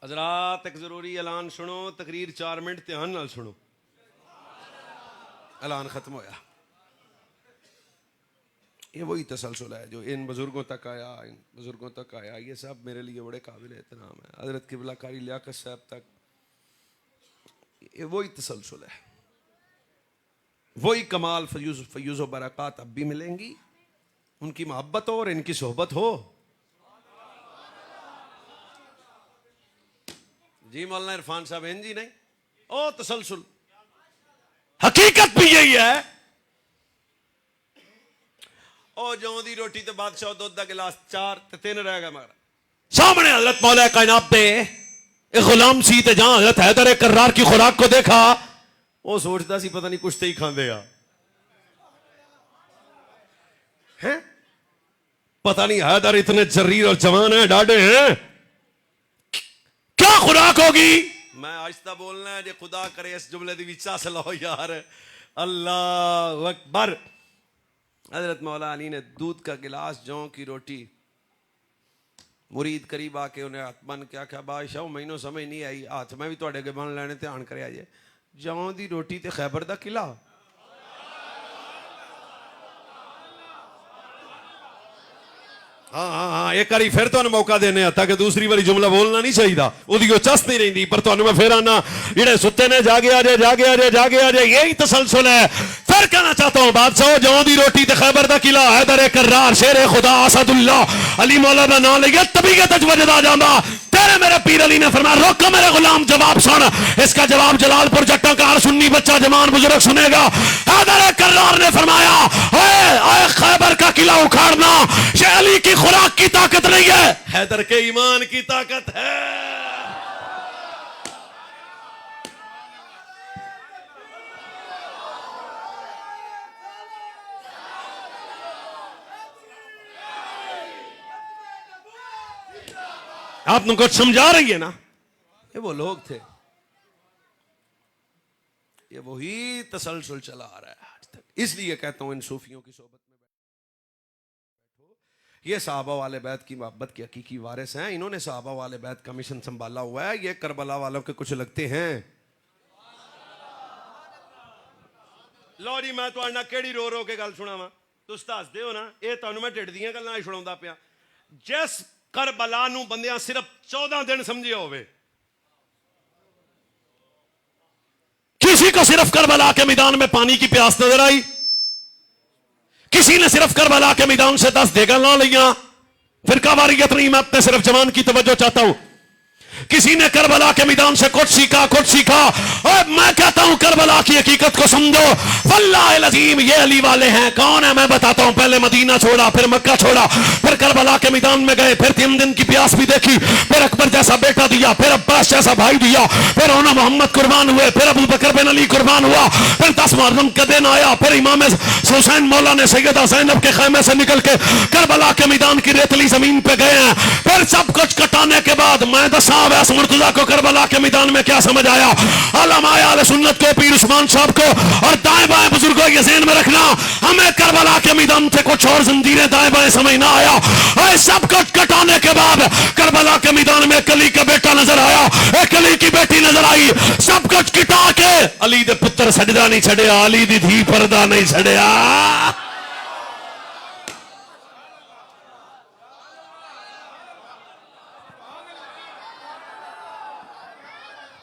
Speaker 1: हजरात एक जरूरी ऐलान सुनो, तकरीर 4 मिनट ध्यान नाल सुनो। ऐलान खत्म होया। ये वही तसलसल है जो इन बुजुर्गों तक आया, इन बुजुर्गों तक आया। ये सब मेरे लिए बड़े काबिल एहतराम है। हजरत किबला कारी लियाकत साहब तक ये वही तसलसल है, वही कमाल फयूज़ व बरक़ात अब भी मिलेंगी। उनकी मोहब्बत हो और इनकी सोहबत हो। जी मौलाना इरफान साहब हैं जी, नहीं ओ तसलसल हकीकत भी यही है। ओ जौ दी रोटी तो बादशाह दूध का गिलास 4 ते 3 रह गए। मगर सामने हजरत मौला कायनात दे एक गुलाम सी ते जहां हजरत हैदर कर्रार की खुराक को देखा, वो सोचता सी पता नहीं कुछ तो ही खांदे हैं। पता नहीं हैदर इतने जर्रीर और जवान है, डाडे हैं, क्या खुराक होगी। मैं आहिस्ता बोलना है, जो खुदा करे इस जुमले दी विच हासिल हो यार। अल्लाह अकबर। हजरत मौला अली ने दूध का गिलास, जौ की रोटी, मुरीद करीब आके उन्हें हाथ बन के आख्या बादशाह मैनू समझ नहीं आई, हाथ मैं भी तुहाडे अगे बन लैने, ध्यान करे जे जौ दी रोटी ते खैबर दा किला। हाँ हाँ हाँ एक बारी फिर तुहानू मौका देने ताकि दूसरी वाली जुमला बोलना नहीं चाहिए, उहदी कोई चस नहीं रहिंदी। पर तुहानू मैं फिर आना, जेड़े सुते ने जागे आ जाए, जागे आ जाए, जागे आ जाए, यही तसलसल है। फिर कहना चाहता हूं बादशाह जौ दी रोटी ते खैबर दा किला, हैदर कर्रार शेर खुदा असदुल्लाह अली मौला दा नाम लिया तबीयत अच वजद आ जांदा। तेरे मेरे पीर अली ने फरमाया रोको मेरे गुलाम, जवाब सुन। इसका जवाब जलालपुर जट्टा का हर सुन्नी बच्चा जवान बुजुर्ग सुनेगा। हैदर कर्रार ने फरमाया ओए खैबर का किला उखाड़ना ये अली की खुराक की ताकत नहीं है, हैदर के ईमान की ताकत है। आप तुमको समझा रही है ना, ये वो लोग थे, ये वही तसलसल चला आ रहा है आज तक। इसलिए कहता हूं इन सूफियों की सोबत में बैठो। ये सहाबा वाले बैत की मोहब्बत के हकीकी वारिस हैं। इन्होंने सहाबा वाले बैत का मिशन संभाला हुआ है। ये करबला वालों के कुछ लगते हैं। लो जी मैं तुहाडे नाल केड़ी रो रो के गल सुनावां, तुस दसदे हो ना, ये तुहानू मैं ढिड दीयां गल्लां सुणाउंदा पिया। जिस करबला नू बंदियां सिर्फ 14 दिन समझे होवे, किसी को सिर्फ करबला के मैदान में पानी की प्यास नजर आई, किसी ने सिर्फ करबला के मैदान से 10 देगा ला लिया। फिरका वारियत नहीं, मैं अपने सिर्फ जवान की तवज्जो चाहता हूं। किसी ने करबला के मैदान से कुछ सीखा कुछ सीखा। और मैं कहता हूं करबला की हकीकत को समझो। वल्लाह अज़ीम ये अली वाले हैं। कौन है मैं बताता हूं। पहले मदीना छोड़ा, फिर मक्का छोड़ा, फिर करबला के मैदान में गए, फिर 3 दिन की प्यास भी देखी, फिर अकबर जैसा बेटा दिया, फिर अब्बास जैसा भाई दिया, फिर उन्होंने मोहम्मद कुर्बान हुए, फिर अबू बकर बिन अली कुर्बान हुआ, फिर 10 मुहर्रम का दिन आया, फिर इमाम हुसैन मौला ने सैयदा ज़ैनब के खैमे से निकल के करबला के मैदान की रेतली जमीन पे गए हैं। फिर सब कुछ कटाने के बाद मैं दसा वैस मुर्तजा को करबला के मैदान में क्या समझ आया। आलमाया अहले सुन्नत को, पीर उस्मान साहब को और दाएं बाएं बुजुर्गों ये ज़हन में रखना, हमें करबला के मैदान से कुछ और जंजीरें दाएं बाएं समझ ना आया। और सब कुछ कटाने के बाद करबला के मैदान में एक अली का बेटा नजर आया, एक अली की बेटी नजर आई। सब कुछ कटा के अली दे पुत्र सजदा नहीं छड़िया, अली दी धी पर्दा नहीं छड़िया।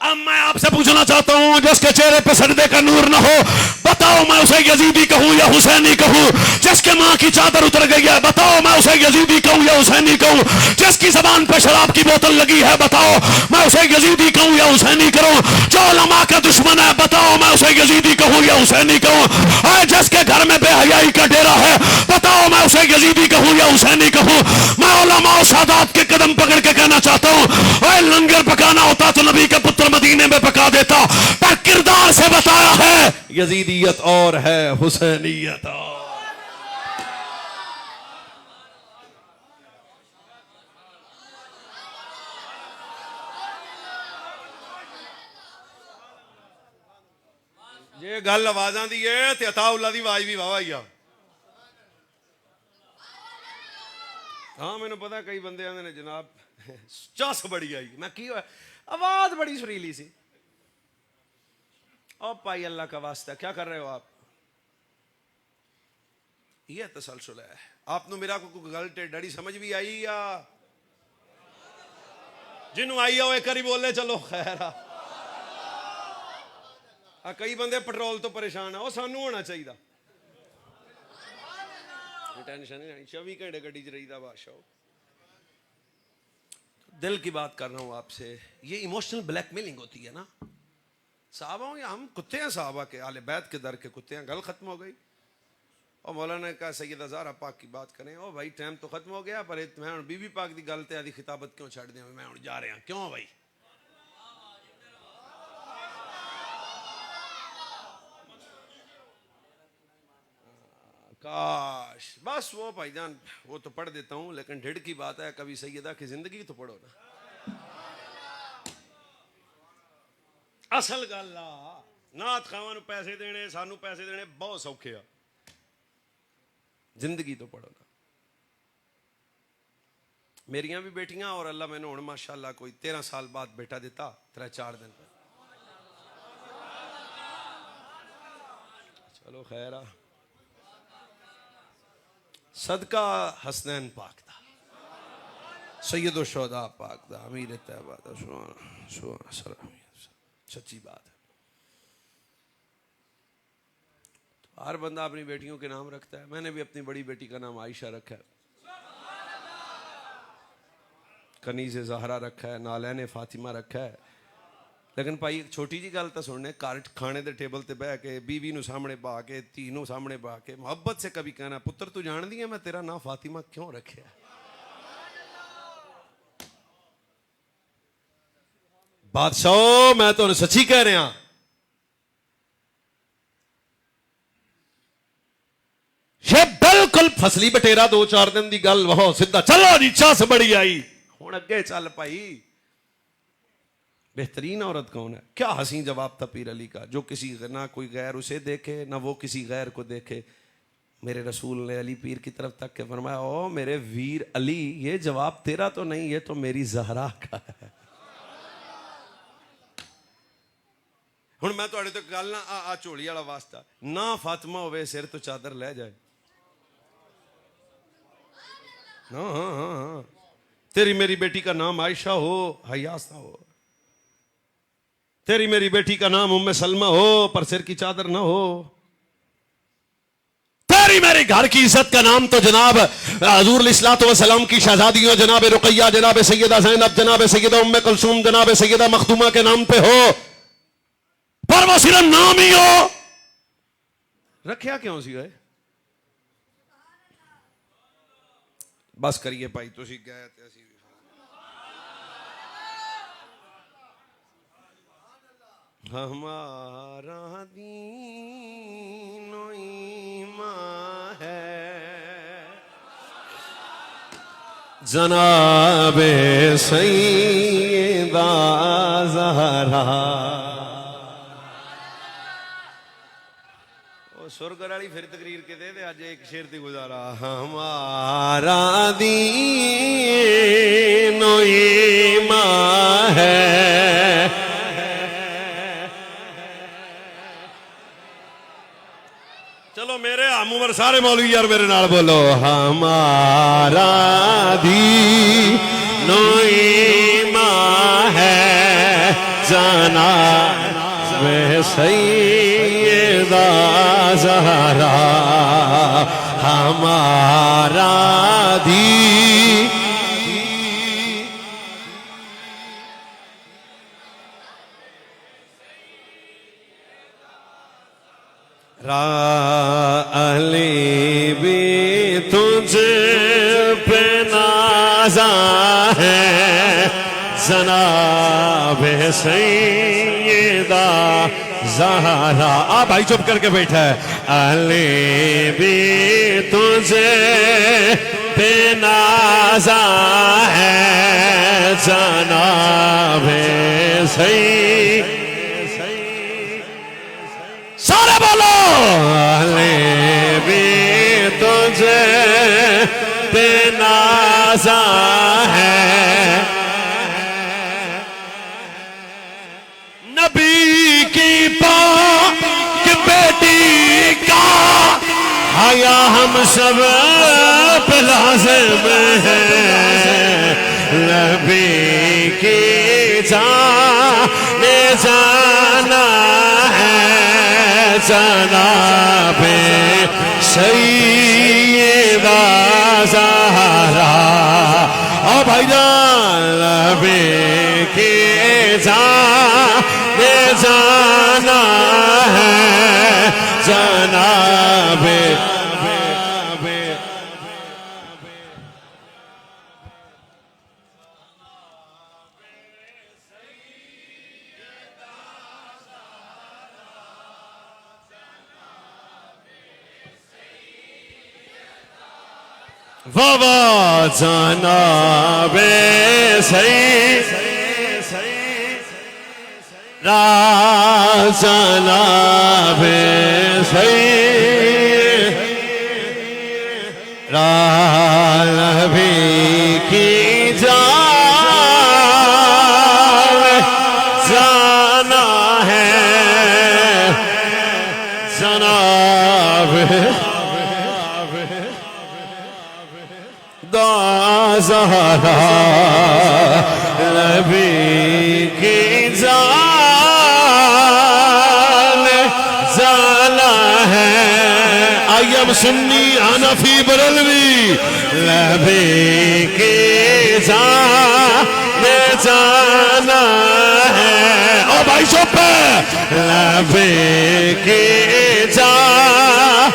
Speaker 1: अब मैं आपसे पूछना चाहता हूं, जिसके चेहरे पे सजदे का नूर ना हो,
Speaker 3: बताओ मैं उसे यजीदी कहूं या हुसैनी कहूं? जिसके मां की चादर उतर गई है, बताओ मैं उसे यजीदी कहूं या हुसैनी कहूं? जिसकी जबान पे शराब की बोतल लगी है, बताओ मैं उसे यजीदी कहूं या हुसैनी कहूं? जो उलमा का दुश्मन है, बताओ मैं उसे यजीदी कहूं या हुसैनी कहूं? जिसके घर में बेहयाई का डेरा है, बताओ मैं उसे यजीदी कहूं या हुसैनी कहूं? मैं उलमा और सादात के कदम पकड़ के कहना चाहता हूं, लंगर पकाना होता तो नबी के पुत्र मदीने में पका देता, पर किरदार से बताया है यजीदियत और है हुसैनियत और। ये गल आवाजा दी है ते अताउल्ला दी आवाज भी वाह ही आ। हाँ मैंने पता कई बंदे आंदे ने जनाब चस बड़ी आई, मैं की होया आवाज बड़ी सुरीली सी। ओ भाई अल्लाह का वास्ता क्या कर रहे हो आप? ये तसलसल है। आपने मेरा को गल टेढ़ी समझ भी आई या जिन्हों आई हो एक बारी बोले चलो खैर आ। कई बंदे पेट्रोल तो परेशान है, वो सानू होना चाहिए। टेंशन नहीं लेनी, 24 घंटे गड्डी च रहीदा बादशाह। दिल की बात कर रहा हूं आपसे, ये इमोशनल ब्लैकमेलिंग होती है ना। साहबा या हम कुत्ते हैं, साहबा के आले बैत के दर के कुत्ते हैं। गल खत्म हो गई। और मौलाना ने कहा सैयदा ज़हरा पाक की बात करें। ओ भाई टाइम तो खत्म हो गया, पर मैं हुण बीबी पाक की गल ते आदि खिताबत क्यों छड़ दें? मैं हुण जा रहा क्यों भाई? काश बस वो भाईजान वो तो पढ़ देता हूं, लेकिन ढिड की बात है, कभी सैयदा की जिंदगी तो पढ़ो ना। असल गल नाथ खावां नूं पैसे देने, सानू पैसे देने बहुत सौखे आ, जिंदगी तो पढ़ो ना। मेरियां भी बेटियां और अल्लाह मैंने हुण माशाअल्लाह कोई 13 साल बाद बेटा दिता, 3-4 दिन पर। चलो खैर आ, सदका हसनैन पाक दा, सैयद शुहदा पाक दा, अमीर तैयबा दा, सच्ची बात है। तो हर बंदा अपनी बेटियों के नाम रखता है। मैंने भी अपनी बड़ी बेटी का नाम आयशा रखा है, कनीज़े ज़हरा रखा है, नालैन फातिमा रखा है। लेकिन भाई एक छोटी जी गल तो सुनने, घर खाने के टेबल ते बह के बीवी नूं सामने पा के, धी नूं सामने पा के मुहब्बत से कभी कहना, पुत्र तू जान दी है मैं तेरा नाम फातिमा क्यों रखे? बादशाह मैं तो सच्ची कह रहा, ये बिल्कुल फसली बटेरा 2-4 दिन की गल वह सीधा चलो जी चस बड़ी आई। हुण अगे चल भाई, बेहतरीन औरत कौन है? क्या हसी जवाब था पीर अली का, जो किसी ना कोई गैर उसे देखे ना वो किसी गैर को देखे। मेरे रसूल ने अली पीर की तरफ तक के फरमाया, ओ मेरे वीर अली, ये जवाब तेरा तो नहीं, ये तो मेरी ज़हरा का है। हुण मैं तुहाडे तो गल ना आ झोली वाला वास्ता ना फातिमा होवे सिर तो चादर ले जाए। हाँ हाँ हाँ हाँ, तेरी मेरी बेटी का नाम आयशा हो, हयासा हो, तेरी मेरी बेटी का नाम उम्मे सलमा हो पर सिर की चादर ना हो, तेरी मेरे घर की इज्जत का नाम तो जनाब हुजूर अलैहिस्सलातु वस्सलाम की शहजादियों जनाब रुकैया, जनाब सैयदा ज़ैनब, जनाब सैयदा उम्मे कुलसूम, जनाब सैयदा मखदूमा के नाम पे हो, पर वो सिर्फ नाम ही हो। रखिया क्यों सी है? बस करिए भाई, तुसी गए ते असी हमारा दीन ईमान है जनाबे सैयदा ज़हरा। ओ सुरगर वाली फिर तकरीर के दे आज एक शेर ती गुजारा, हमारा दीन ईमान है चलो मेरे हम उम्र सारे मौलवी यार मेरे नाल बोलो, हमारा दीन ईमान है जनाब सैयदा सैयदा ज़हरा हमारा दी अली भी तुझ पे नाज़ा है जनाबे सैयदा ज़हरा। आ भाई चुप करके बैठा है। अली भी तुझे पे नाज़ा है जनाबे सैयदा। सारे बोलो अली भी तुझे पे नाज़ा है। नबी की पाक बेटी का हया हम सब पे लाज़िम है। नबी की जाने जाना है जनाबे सैयदा ज़हरा। ओ भाईजान नबी की जाने जाना है जनाबे। वावा जनाबे सैयदा जनाबे सैयदा नबी की जान जाना है जनाबे ज़हरा। नबी की जान जाना है। आयम सुन्नी हनफी बरलवी। नबी की जान जाना है। ओ भाई चुप। नबी की जान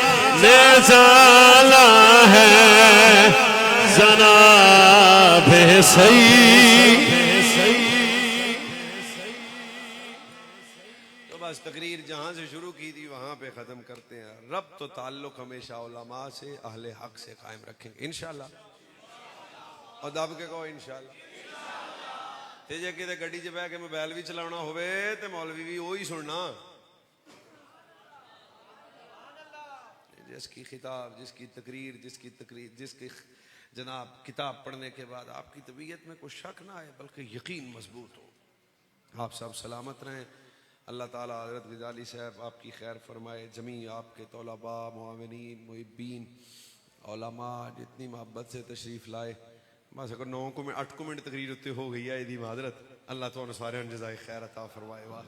Speaker 3: जाना है जनाबे तो बस तकरीर जहां से शुरू की थी वहां पे खत्म करते हैं। रब तो ताल्लुक हमेशा उलमा से अहले हक से कायम रखेंगे इंशाल्लाह। और दब के कहो इंशाल्लाह। ते जे किते गड्डी च बह के मोबाइल भी चलाना होवे ते मौलवी भी वही सुनना। जिसकी खिताब जिसकी तकरीर जिसकी जनाब किताब पढ़ने के बाद आपकी तबीयत में कोई शक ना आए बल्कि यकीन मजबूत हो। आप सब सलामत रहें। अल्लाह ताला हज़रत गज़ाली साहब आपकी खैर फरमाए। जमी आपके तौलबा मुआविनीन मुहिब्बीन उलमा जितनी मोहब्बत से तशरीफ़ लाए। बस अगर 8 मिनट तकरीर उत्ते हो गई है यदि माजरत। अल्लाह तो सारे जज़ाए खैर अता फरमाए। वाह।